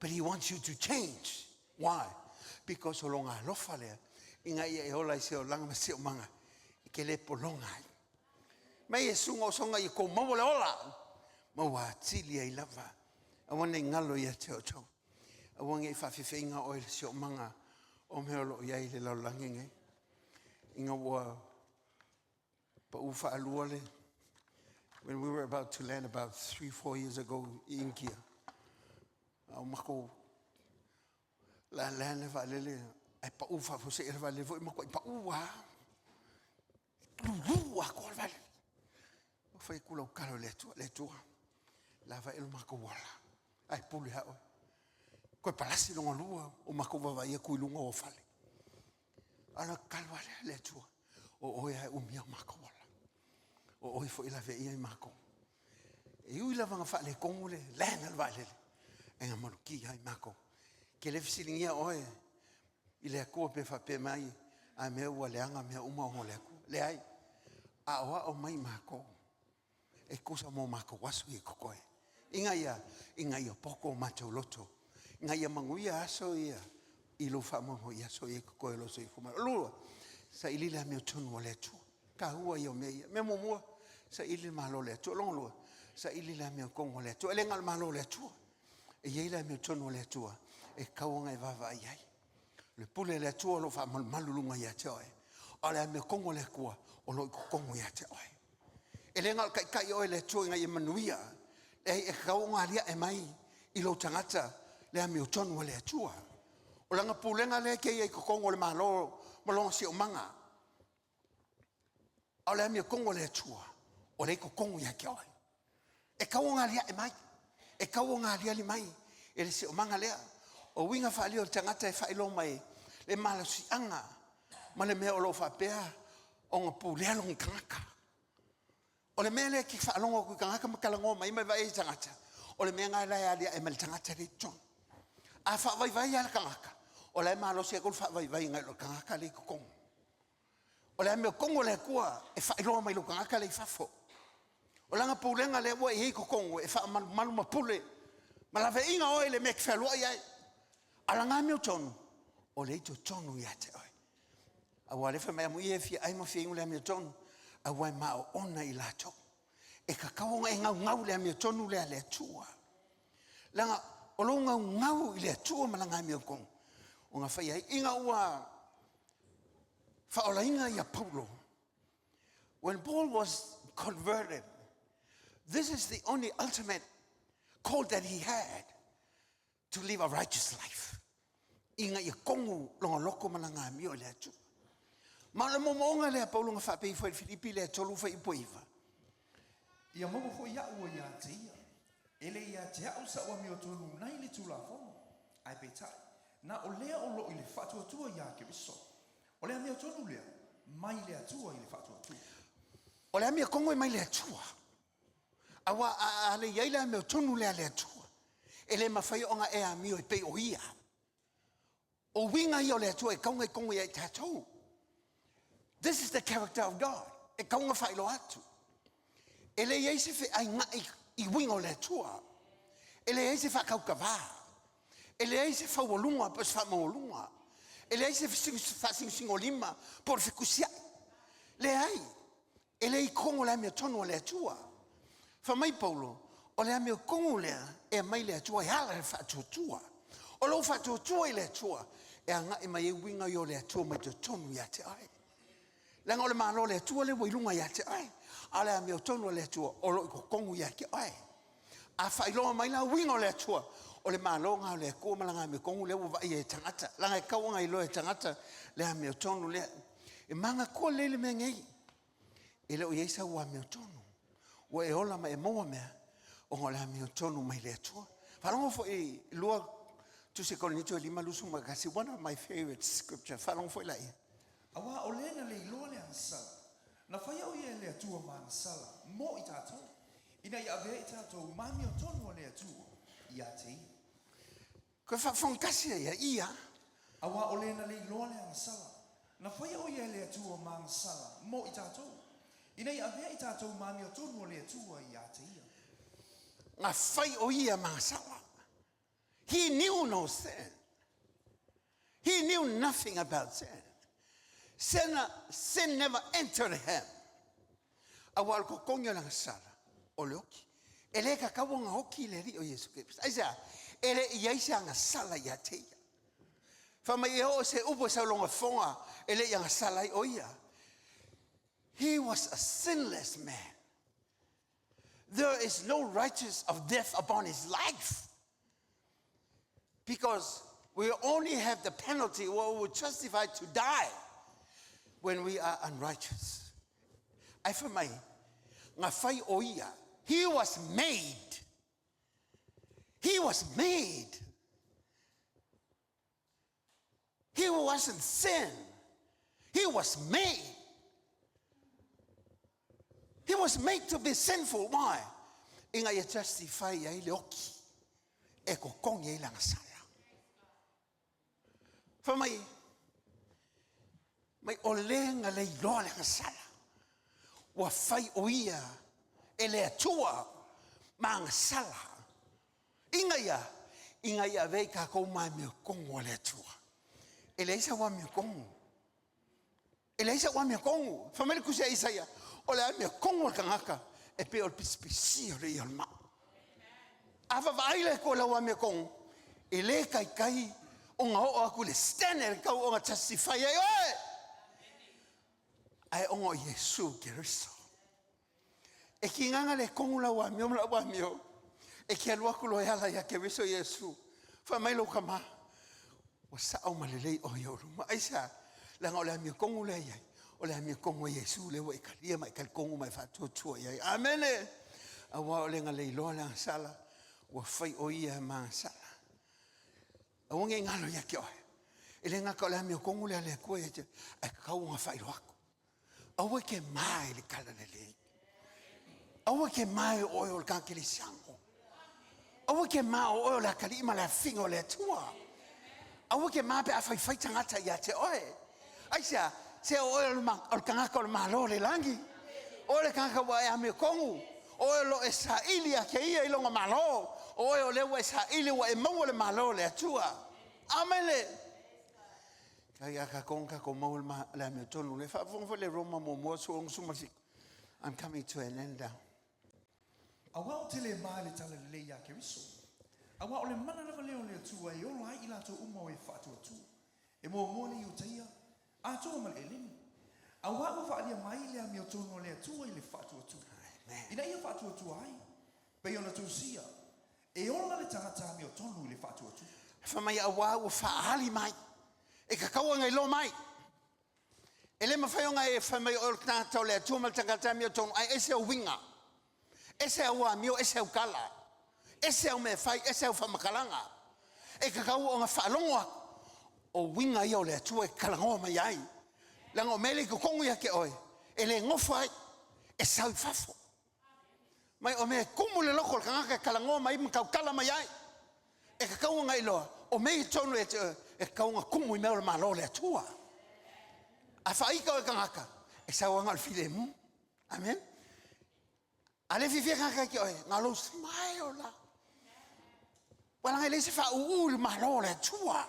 But he wants you to change. Why? Because olonga lofa lea inga ia e ola I se o langa ma se o manga I ke le polonga ai. Mai e sunga o songa I ko mau le ola. Maua tili ai lava. Awana I ngalo ia te o tau. Awana I whawhiwhinga o le se o manga o me olo iai le lau langingai. Inga ua pa ufa alua le. When we were about to land about 3-4 years ago in Kia. Au mako la lana va lele ai pa ufa fo se va le vo mako pa ua. Ua ko vale. O fai kula o kalo le tu. La va el mako wala. Ai puli ha. Ko palasi no lua o mako va ia ku lunga o fale. Ala kalwa le tu. O ia o mia mako wala. O fo ila ve ia mako. E u ila vanga fa le kongule lana va lele. Enga maluki ai mako. Ke le fisilingia oe. I le akua pe whape mai. A mea ua leanga mea uma o le akua. Le ai. A oa o mai mako. E kusa mo mako wasu I kokoe. Inga ia poko o matau loto. Inga ia manguia aso ia. I lo whamongo ia so I kokoe lo so I fuma. Lua. Sa ili la mea tonu o le tu. Ka hua I o mea ia. Mea momua. Sa ili malo le tu. Longo lua. Sa ili la mea kongo le tu. E lenga malo le tu. E iei la mea tonu le tua, e kaunga e wawa iai. Le pule le tua lo wha malulunga ia te oe. O le mea kongo le kua, o lo I kongo ia te oe. E le ngal kai oe le tua inga I manuia, e kaunga lia e mai, I lo tangata, le mea tonu le tua. O langa pulenga le ke iei kongo le malonga si o manga. O le mea kongo le tua, o le kongo ia ke oe. E kaunga lia e mai. E kaunga lia li mai, e le se o manga lea. O winga whaali o tangata e whailo mai, le mala si anga, ma le mea o lo whapea, o ngā pū lea longi kangaka. O le mea lea ki whaalonga kui kangaka makalango mai mai vai e tangata. O le mea ngai lai alia e mali tangata le ton. A whaavai vai ala kangaka. O le malo si akul whaavai vai ngai lo kangaka le kukongo. O le mea kongo le kua, e whailo mai lo kangaka le whafo. O langa pūlenga le ua I kokongo e wha malu mapule. Malawe inga oe le mek whalua iai. Alanga meo tonu. O le ito tonu ia te oe. A walefa mea mui e fia aima fia ingu le meo tonu. A wai mao ona I lato. E kakaonga e ngau le meo tonu le le tua. Langa o lo ngau I le tua malanga meo kong. O nga whai ai inga ua whaola inga ia Paulo. When Paul was converted, this is the only ultimate call that he had to live a righteous life. Inga ia kongu longa loko malanga mio le atu. Ma le momonga le Paulo nga whapei fwoi Filipi le tolu fwoi ipoiva. Ia mogo fo ia ua ia te ia. Ele ia te au sa ua mio tonu nai le tula fono. Ai peitai. Na o lea o lo I le whatua tua ia ke viso. O lea mio tonu lea. Mai lea tua I le whatua tua. O lea mea kongo mai le atua. Awa a le iai lea mea tonu lea le atua. E le mawhai o nga e a mio e pei o ia. O winga I o le atua e kaunga I kongo ia I tatou. This is the character of God. E kaunga whailo atu. E le iai se whi ai ngai I winga o le atua. E le iai se whakauka wā. E le iai se whauolunga pas whamaolunga. E le iai se whasingo lima por whikusia. Le ai. E le I kongo lea mea tonu o le atua. Whamai Paulo, o lea mea kongo lea e mai le atua e hala le whatuatua. O lo whatuatua I le atua e anga e mai e winga I o le atua mai te tonu ia te ai. Langa o le malo le atua le wailunga ia te ai. A lea mea tonu o le atua o lo I kongo ia ke ai. A whailoa mai la winga o le atua o le malo ngā o le akua malanga mea kongo le ua vai e tangata. Langa e kaunga I lo e tangata lea mea tonu lea. E manga kua lele mea ngei. E leo iesa ua mea tonu. Wa e ola mai e moa mea o ngā lea mea tonu mai le atua. Whalongo fo I lua tu se koronito e lima lusu makasi. One of my favorite scripture. Whalongo fo I lai. Awa o lena le iloa le ansa. Na whai au ia le atua mana sala, mo I tātou. Ina I ave I tātou mami o tonu o le atua, I a te ia. Koe whawhongkasi ia. Awa o le na le iloa le anga sala. Na whai au ia le atua mana sala, mo I tātou. Ina I ave I tātou mami o tonu o le atua, I a te ia. Ngā whai o ia māsala. He knew no sin. He knew nothing about sin. Sin never entered him. Awal ko konyo lang sala. Ole oki. Ele ka kawanga hoki le ri o Yesu Kristus. Aisa, ele iaisa nga sala ia te. Fama ia se upo sa longa fonga, ele ia nga sala o ia. He was a sinless man. There is no righteous of death upon his life. Because we only have the penalty, or we're justified to die when we are unrighteous. Ai whamai, ngā whai o ia, he was made. He was made. He wasn't sin. He was made. He was made to be sinful. Why? Inga ia justify ia ile oki. E ko kong ia ilanga sala. Whamai, mai o lenga le iloa le sala. Wa whai o ia, e le atua, ma ngā sala. Inga ia vei ka kou mai mea kongo le atua. E le isa wa mea kongo. E le isa wa mea kongo. Whamai le kusia isa ia, o le mea kongo le kangaka, e pe o le pispisi o le i alma. Awa vaile ko le wa mea kongo, e le kai, o ngā o aku le stene kau o ngā testify ai oe. Ai o ngā Yesu Keriso. E ki nganga le kongula wa mio. E ki alua kulo e ala ia Keriso Yesu. Whamai lo kama. Wa sa au malelei o yoruma. Aisa, la ngā o le amio kongula iai. O le amio kongo Yesu le wa ikalia mai kal kongo mai whatuatua iai. Amene. Awa o le ngā le iloa le sala. Wa whai o ia maa sala. Awange ngalo ya ki oe. Ele ngā ka o le amio kongu le ale kua e te. E kau ngā whai roako. Awa ke mai le kala le le. Awa ke mai o le kankele sango. Awa ke mai o le kalima le fingo le tua. Awa ke mai pe a whai tangata ia te oe. Aisa, se o le kangaka o le malo le langi. O le kangaka wa e amio kongu. O lo e sa ili a ke ia ilonga malo. O le wa sa ili wa e mau le malo le atua. Amele. Kai aka konga ko mau le ame tonu le fa fong le Roma mo so sumasi. I'm coming to an end now. Awa o te le mai le tala le ia Keriso. Awa o le mana lava leo le atua e o lai ila to umo e whaatua tu. E mo le iu teia. A toa mal eleni. Awa o whaalia mai le ame tonu le atua i le whaatua tu. Ina ia whaatua tu ai. Pe ona tu sia. E ona le tangata mi o tonu le whaatua tu. Whamai awa o whaali mai. E ka kaua ngai lo mai. E le mawhaionga e whamai o tātau le atua mal tangata mi o tonu. Ai ese au winga. Ese au amio, ese au kala. Ese au me whai, ese au whamakalanga. E ka kaua o ngā whaalongoa. O winga ia o le atua e kalangoa mai ai. Langa o mele ko kongu ia ke oe. E le ngofu ai. E sau fafo. Mai o me kumu le loko kangaka kalangoa mai mkau kala mai ai. E ka kaunga ngai loa. O me tonu e kaunga kumu I mea le malo le atua. A whaika o kangaka. E sa wanga le file mu. Amen. A le fifia kangaka ki oe. Ngā lo smai o la. Wala ngai le se wha uu le malo le atua.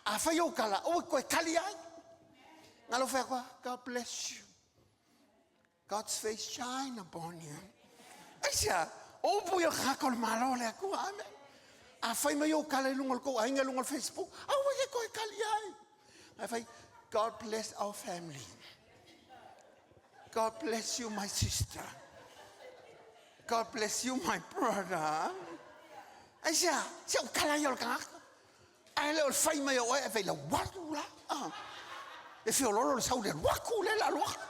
A whai o kala. O koe kali ai. Ngā lo whai koa. God bless you. God's face shine upon you. Aisa, o bui o kaka le malo le aku, amen. A whai mai o kala lungal ko, a inga lungal Facebook, a wai koe kali ai. A whai, God bless our family. God bless you, my sister. God bless you, my brother. Aisa, se o kala i o kaka. A le o whai mai o e whai la watu la. E whio lolo le sau le waku le la luaka.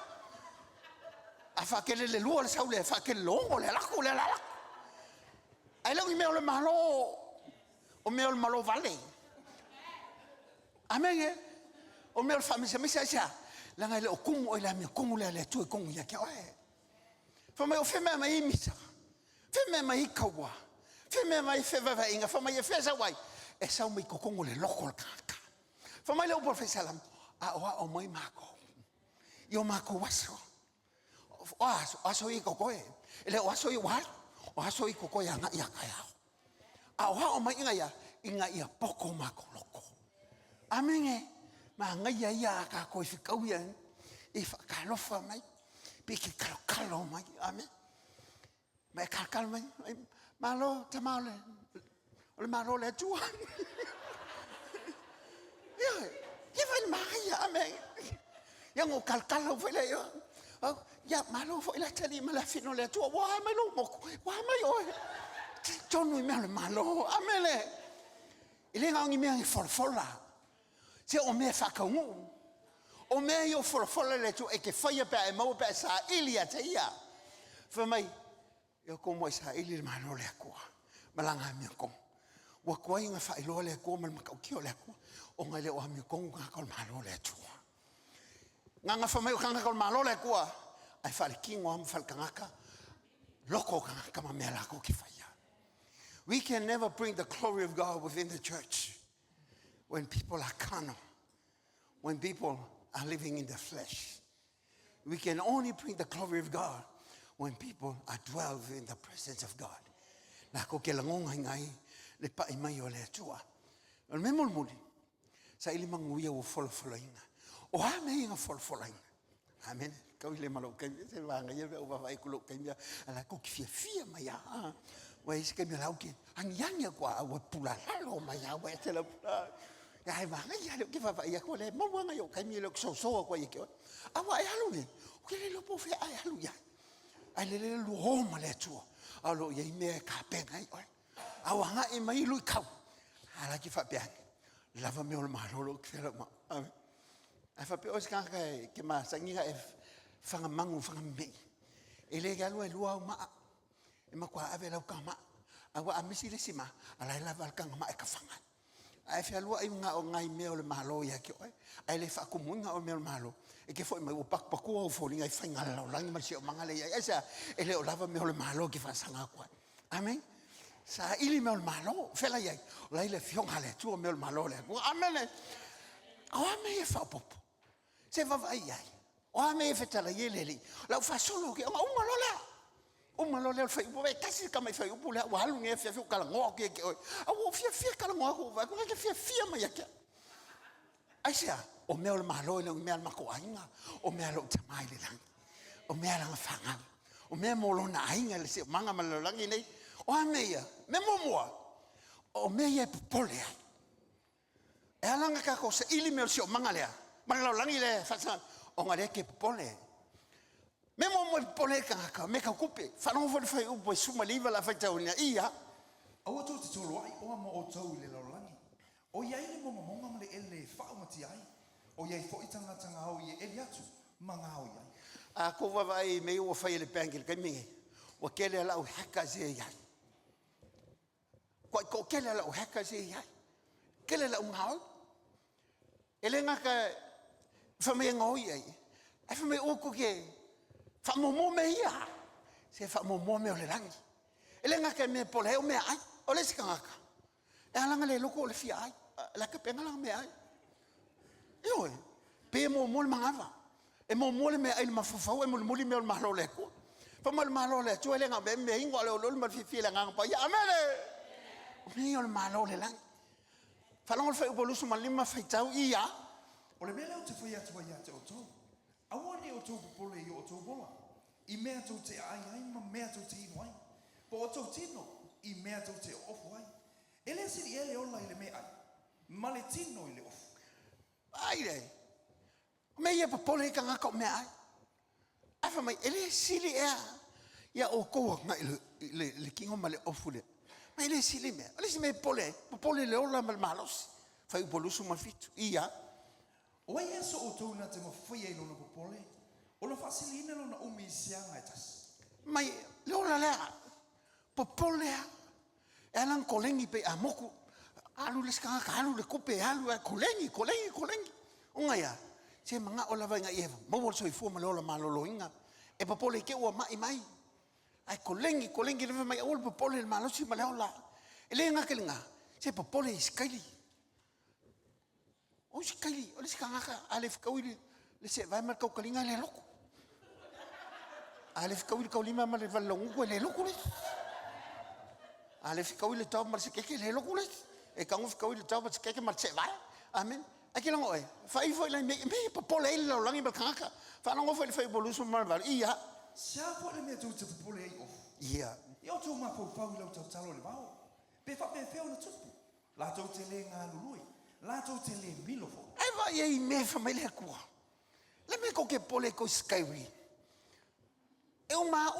A whakele le lua le sau le whakele longo le lako le la lako. Ai lau I mea o le malo, o mea o le malo vale. Amen e, o mea o le whamisa misa isa. langa le o kumu ila me kumu le tu kongu ya ke oe fa mai o fe me mai misa fe me mai kawa fe me mai fe va inga fa mai fe sa wai e sa mai ko kongu le loko ka fa mai le o professor lam a o mai mako yo mako waso o aso I ko koe ele o aso I wa o aso I ko koe nga ia ka ya a o mai inga ia poko mako loko amenge ma ngai ia ka ko fi kauia I fa ka lo fa mai pe ki kalo mai ame mai kalo mai malo tamale le malo le tu ya fa mai ame ya ngo kalo fa le yo ya malo fa la tali mala fino le tu wa mai lo mo wa mai o tonu me le malo amele ile ngi me forfola se o me fa ka ngu o me yo forfola le tu e ke fa ya pa e mo pa sa ilia te ia fa mai yo como sa ilia malo le ko malanga me ko wa ko inga fa ilo le ko mal ka ki le ko o ngale o me ko nga ko malo le tu nga fa mai nga ko malo le ko ai fa le kingo am fa ka loko ka ma me la ko ki fa ya. We can never bring the glory of God within the church when people are carnal, when people are living in the flesh. We can only bring the glory of God when people are dwelling in the presence of God. Na ko ke langonga ngai le pa I mai o le tua. O me muli sa ili manguia o folofolaina. O ha me inga folofolaina. Amen. Kau le malo kai se vanga ia o vai kulo kai mia ala ko ki fia mai ya. Wa isi kai mia lauki. Angianga kwa o pula lalo mai ya wa te la pula. Ya ai vanga ia le ki fa ia ko le mo wanga yo kai mia lo so ko ia ke. Awa ai halu ni. O ke le lo po fe ai halu ya. Ai le lu homa le tu. Alo ia me ka penga ai. Awa nga I mai lu kau. Ala ki fa pe. Lava me o malo lo ke la ma. Ai fa pe o ska ke ma sanginga fanga mangu fanga me ele galo e lua ma e ma kwa ave la kama awa amisi le sima ala la val kanga ma e ka fanga ai fa lua I nga o ngai me o le malo ya ke ai le fa ku munga o me o malo e ke foi mai o pak paku o fo linga fa nga la langi ma si o mangale ya esa ele o lava me o le malo ke fa sanga kwa amen sa ili me o le malo fe la ya la ile fionga le tu o me o malo le amen o me e fa popo se va vai ai o me fetala yeleli la fa solo ke o malola fa bo e kasi ka mai fa o pula wa lu nge fa ka ngo ke o fia ka ngo ko va ko ke fia mai ke asia o me o malo le me al mako ainga o me alo tamai le lang o me ala fanga o me mo lo na ainga le se manga malo lang nei o me ya me mo o me ye pole e ala nga ka ko se ili me o manga le malo lang ile fa o ngare ke pole me mo pole ka me ka kupe fa no vo fa u po suma liva la fa tauna ia o to te tolo ai o mo o tau le lolangi o ia ile mo mo le ele fa o mati ai o ia fo itanga tanga o ia ele atu manga o ia a ko va vai me o fa ile pangil ka mi o kele la o haka ze ia ko kele la o haka ze ia kele la o ngau ele nga ka fa me ngoi ai ai fa me o ko ke fa mo me ia se fa mo me o le langi ele nga ka me pole o me ai o le sika ka e ala nga le loko le fia ai la ka penga la me ai yo pe mo mangava e mo le me ai ma fa o mo me o malo le ko fa mo malo le tu ele nga me ingo le o ma fi la nga pa ya amele me o malo le langi fa lo fa o bolusu ma lima fa tau ia o le mele o te whai atua ia te o tau. Awa ne o tau pole I o tau bola. I mea tau te ai ma mea tau te inu ai. Po o tau tino, I mea tau te ofu ai. Ele siri ele ola I le mea ai. Ma le tino I le ofu. Ai rei. Me ia pa pole ka ngaka o mea ai. Afa mai, ele siri ea. Ia o koa ngai le kingo ma le ofu le. Ma ele siri mea. Ele si me pole. Pa pole le ola ma le malos. Fai upolusu ma fitu. Ia. O ai aso o tau na te mawhai ai lona popole. O na whasilina lona umi sianga e tas. Mai, leola lea. Popole a. E alang kolengi pe a moku. Alu le skanga ka alu le kupe alu e kolengi. O ngai a. Se manga o lava ngai eva. Mo wol soi fu malola malolo inga. E popole ke ua mai. Ai kolengi leva mai ol popole le malosi maleola. Ele nga kelinga. Se popole skaili. O skaili, o le skangaka ale fkawili. Le se vai mar kau kalinga le loko. Ale fkawili kau lima mar le valongu ko le loko le. Ale fkawili tau mar se keke le loko le. E kangu fkawili tau mar se keke mar se vai. Amen. Aki lang oi. Fai foi la me popole ele lo langi bal kangaka. Fa lang foi fai bolusu mar val. Ia. Sia po le me tu te popole ai of. Ia. Ia tu ma po pau lau tau talo le vao. Pe fa pe feo na tupu. La tau te le ngā lului. La tau te le milofo. Ai va ye me fa mai le kua. Le me ko ke pole ko skyway. E uma.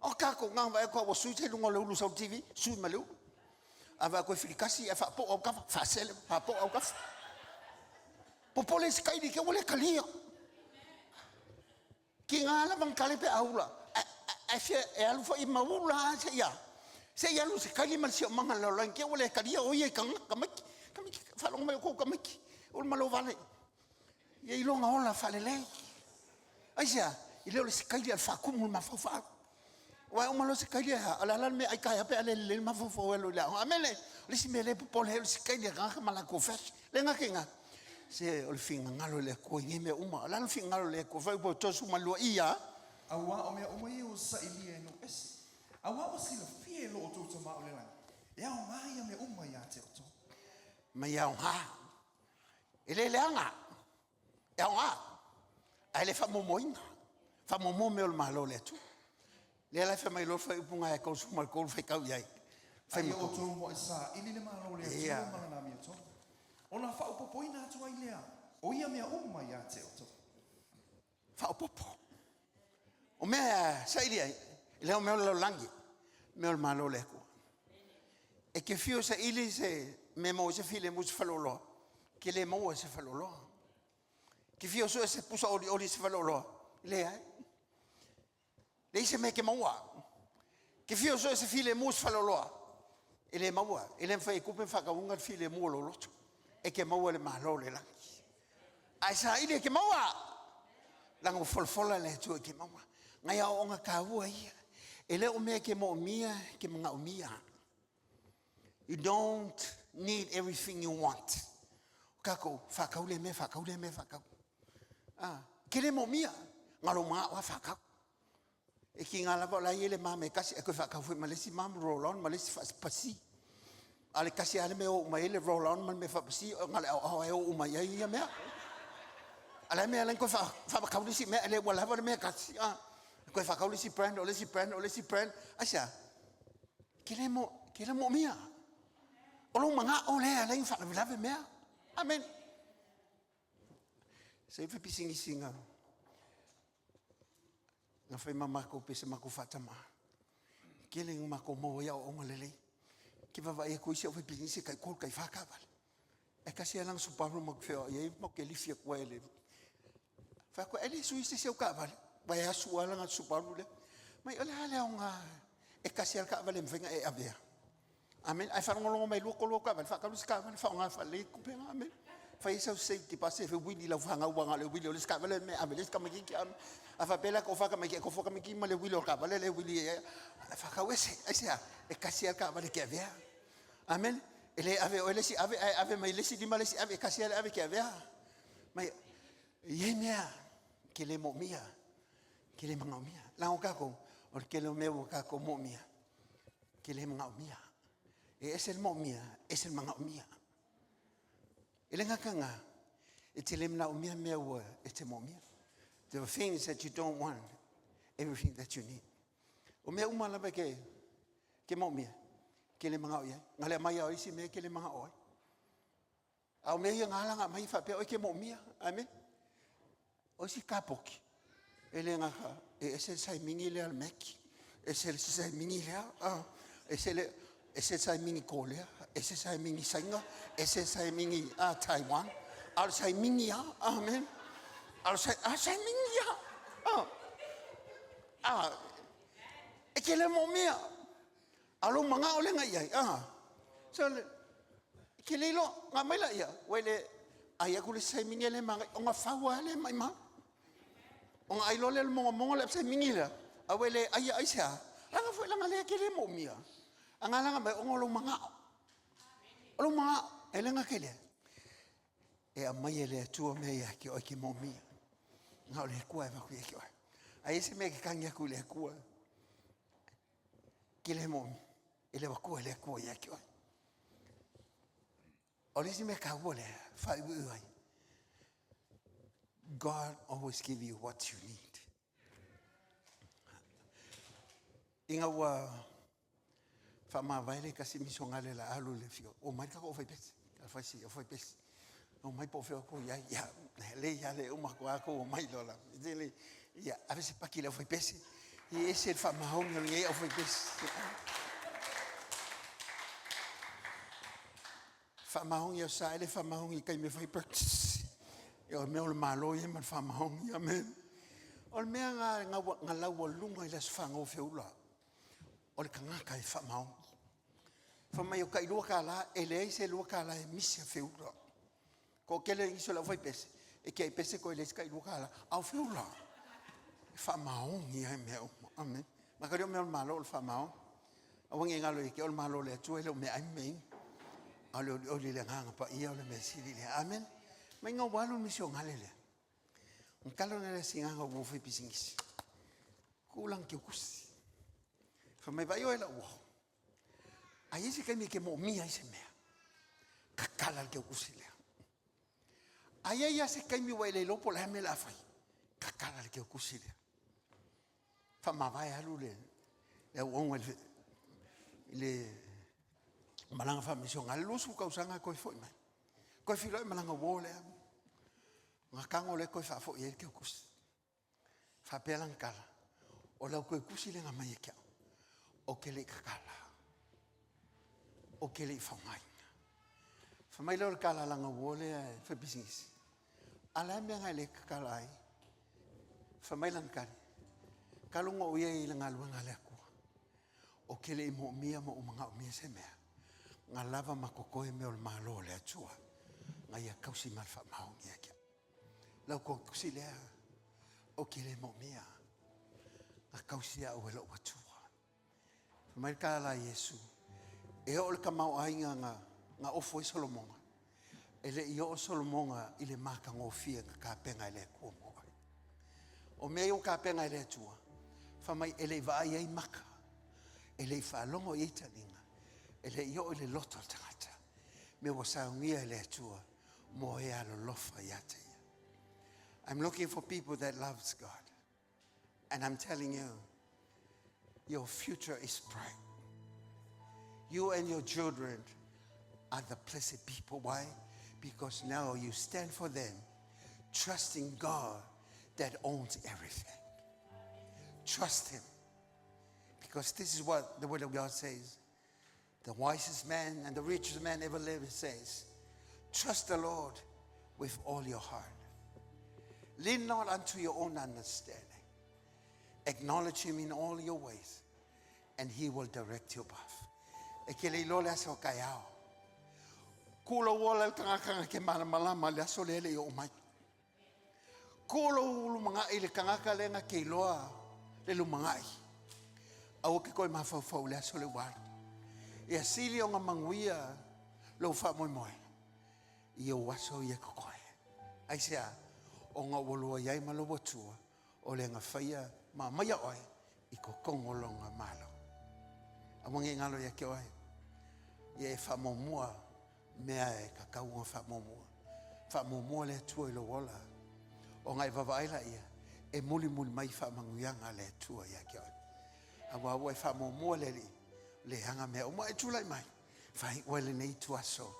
O kako ngā vai ko sui te lunga le ulu sau TV. Sui malu. Ava ko filikasi e fa po au ka fa sele fa po au ka. Popole sky di ke wole kalia. Ki ngala bang kali pe aula. E alu fo i maula se ya. Se ya lu sky man si manga lo lan ke wole kalia o ye kang kamaki fa long me ko kamaki. Ul malo vale. Ye ilonga ola fa lele. Aisia, ile le sky di al fa kumul ma fa. Wa o malo sky di ha ala me ai ka pe ale le ma fo lo la. Amele, le si me le popole le sky di ga mala ko fes. Le nga kinga. Se o le finga ngalo le ko ngeme uma la le finga ngalo le ko fa po tosu malua ia Awa o me o mai o sa ilia no esi. Awa o sila fie lo o tu ma o le lang. Ya o mai me uma ya te o. mai au ha ele le anga e anga ele fa momoinga fa momo me o malo le tu le la fa mai lo fa punga e ko su mal ko fa kau yai fa o tu mo sa ili le malo le tu ma na mi to. Ona fa o poina tu ai lea. O ia me uma ya te o. Fa o popo. O mea sailia, le o mea lo langi, mea o malo le kua. E ke fio sa ili se me mo se file mo se falolo, ke le mo se falolo. Ke fio so se pusa oli se falolo, le ai. Le se me ke maua. Ke fio so se file mo se falolo, ele maua, ele fa e kupe fa ka unga file mo lo loto. E ke maua le malo le langi. Ai sa ili ke maua. Lango folfola le tu ke maua. Ngai o nga ka ua ia. Ele o mea ke mo mia ke mga umia. You don't need everything you want. Kako fakau le me. Ke mo mia. Ngalo ma wa fakau. E ki ngala ba la ile ma me kasi e ko fakau fu malesi mam roll on malesi pasi. Ale kasi ale me o ma ile roll on man me fa pasi ngale o ma ia me. Ale me alen ko fa kau disi me ale wala ba me kasi ko fa kau disi brand o lesi brand asia kile mo mia o lo manga o le ale fa la me amen se fa pisingi singa na fa mama ko pese mako fatama kile mako mo ya o ngale ki va e ko isi o fa pisingi kai ko kai fa ka val e kasi alang su pablo mo fe ye mo ke li fia ko ele fa ko ele su isi se o ka val vai a sua langa suparule mai ole hale nga e kasi al ka vale mvenga e avea amen ai fa ngolo mai lu ko ka fa ka lu ska fa nga fa le ku pe amen fa isa se ti passe fe wili la fa nga wa le wili ole ska vale me amen ska me ki am a fa pela ko fa ka me ko fa ka me ki ma le wili ka vale le wili fa ka wese esa e kasi al ka vale ke avea amen ele ave ole si ave mai le si di male si ave kasi al ave ke avea mai yemia ke le mo mia que le mga umia. Lang kako, or que le meu kako mo mia. Que le mga umia. Es el mo mia, es el mga umia. Ele nga kanga, ete le mga umia meu ete mo mia. There are things that you don't want, everything that you need. O mea umala ba ke mo mia. Que le mga uia. Ngale mai au isi me ke le mga oi. Au mea ngala nga mai fa pe o ke mo mia. Amen. O si kapoki. Ele nga ese sai mingi le al meki ese sai mingi le ese sai mingi Korea ese sai mingi Singa ese sai mingi Taiwan al sai mingi ya amen al sai mingi ya e ke le mo mia alo manga ole nga ia so ke le lo nga mai la ia wele ai aku le sai mingi le manga o nga fawa le mai ma o nga ilo le mo le sai mingi le awele ai sa langa foi langa le ke le mo mia anga langa mai o ngolo manga o lo manga e langa ke le e a mai le tu me ya ki o ki mo mia nga le ku e va ku e ki ai se me ke kanga ku le ku ki le mo e le va ku le ku ya ki Olisi me ka wole fa uai. God always give you what you need. Inga wa fa ma vaile kasi misonga le la alu le fio. O mai ka ko fa pes. Ka fa si o fa pes. O mai po fio ko ya le o ma ko o mai lola. Dile ya a veces pa ki le fa pes. E esse fa ma ho ngi o fa pes. Famahongi o sa ele famahongi kai me fai practice. O me o le malo ye man famahongi amen. O me nga lau lunga ile sfanga o feula. O le kanga kai famahongi. Famai o kai lua kala ele se lua kala e misia feula. Ko kele iso la fai pese. E kai pese ko ele kai lua kala au feula. Famahongi ai me amen. Ma ka me o malo o famahongi. Awangi ngalo e ke o malo le tu ele me ai me. Ale o le nganga pa ia o le mesili le amen mai nga walu misio ngalele un kalo ngale singa ngo mo fi pisingis kulang ke kusi fa mai vai o ela wo ai se ke mo mia ise mea kakala ke kusi le ai ya se ke mi wele lo po la me la fai kakala ke kusi le fa ma vai alu le o le malanga fa mission nga lusu ka usanga ko foi mai ko filo malanga wole nga kango le ko fa fo ye ke kus fa pelang kala o la ko kusi le nga mai ke o ke le kala o ke le fa mai lo kala langa wole fa business ala me nga le kala ai fa mai lang kala kalungo o ye le nga luanga le ko o ke le mo mia mo manga mia se mea nga lava makokoe me o le malo le atua nga ia kausi mal fa maungi akia lau ko kusi lea o ke le mo mia nga kausi a uelo atua mai ka la Yesu e o le kamau ainga nga ofo i Solomonga ele i o Solomonga i le maka ngofia nga ka penga ele kuomo o me o ka penga ele atua fa mai ele vai ai maka ele fa longo i talinga ele yo ele loto tangata me wa saungia ele tua mo e alo lofa yate. I'm looking for people that loves God, and I'm telling you, your future is bright. You and your children are the blessed people. Why? Because now you stand for them, trusting God that owns everything. Trust Him, because this is what the Word of God says. The wisest man and the richest man ever lived says, trust the Lord with all your heart. Lean not unto your own understanding. Acknowledge Him in all your ways, and He will direct your path. E ke le ilo le aso kaiao. Kulo wola el kangaka ke malamalama le aso lele o mai. Kulo ulu mga ile kangaka le nga ke iloa le lumangai. Au ke koi mafau le aso le wala. E asili o nga manguia lo fa moi moi. I o waso i e kokoe. Aisea, o nga wolua iai malo watua, o le nga whaia ma maia oe, i ko kongolonga malo. Awangi ngalo ia ke oe, i e whamomua, mea e kakaunga whamomua. Whamomua le tua i lo wola. O ngai wawaila ia, e muli mai whamanguianga le tua ia ke oe. Awa e whamomua le li, le hanga mea o mai tulai mai fai wale nei tuaso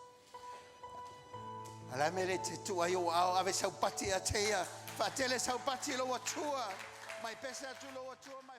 ala mele te tua yo au ave sau pati a teia fa tele sau pati lo atua mai pesa tu lo atua mai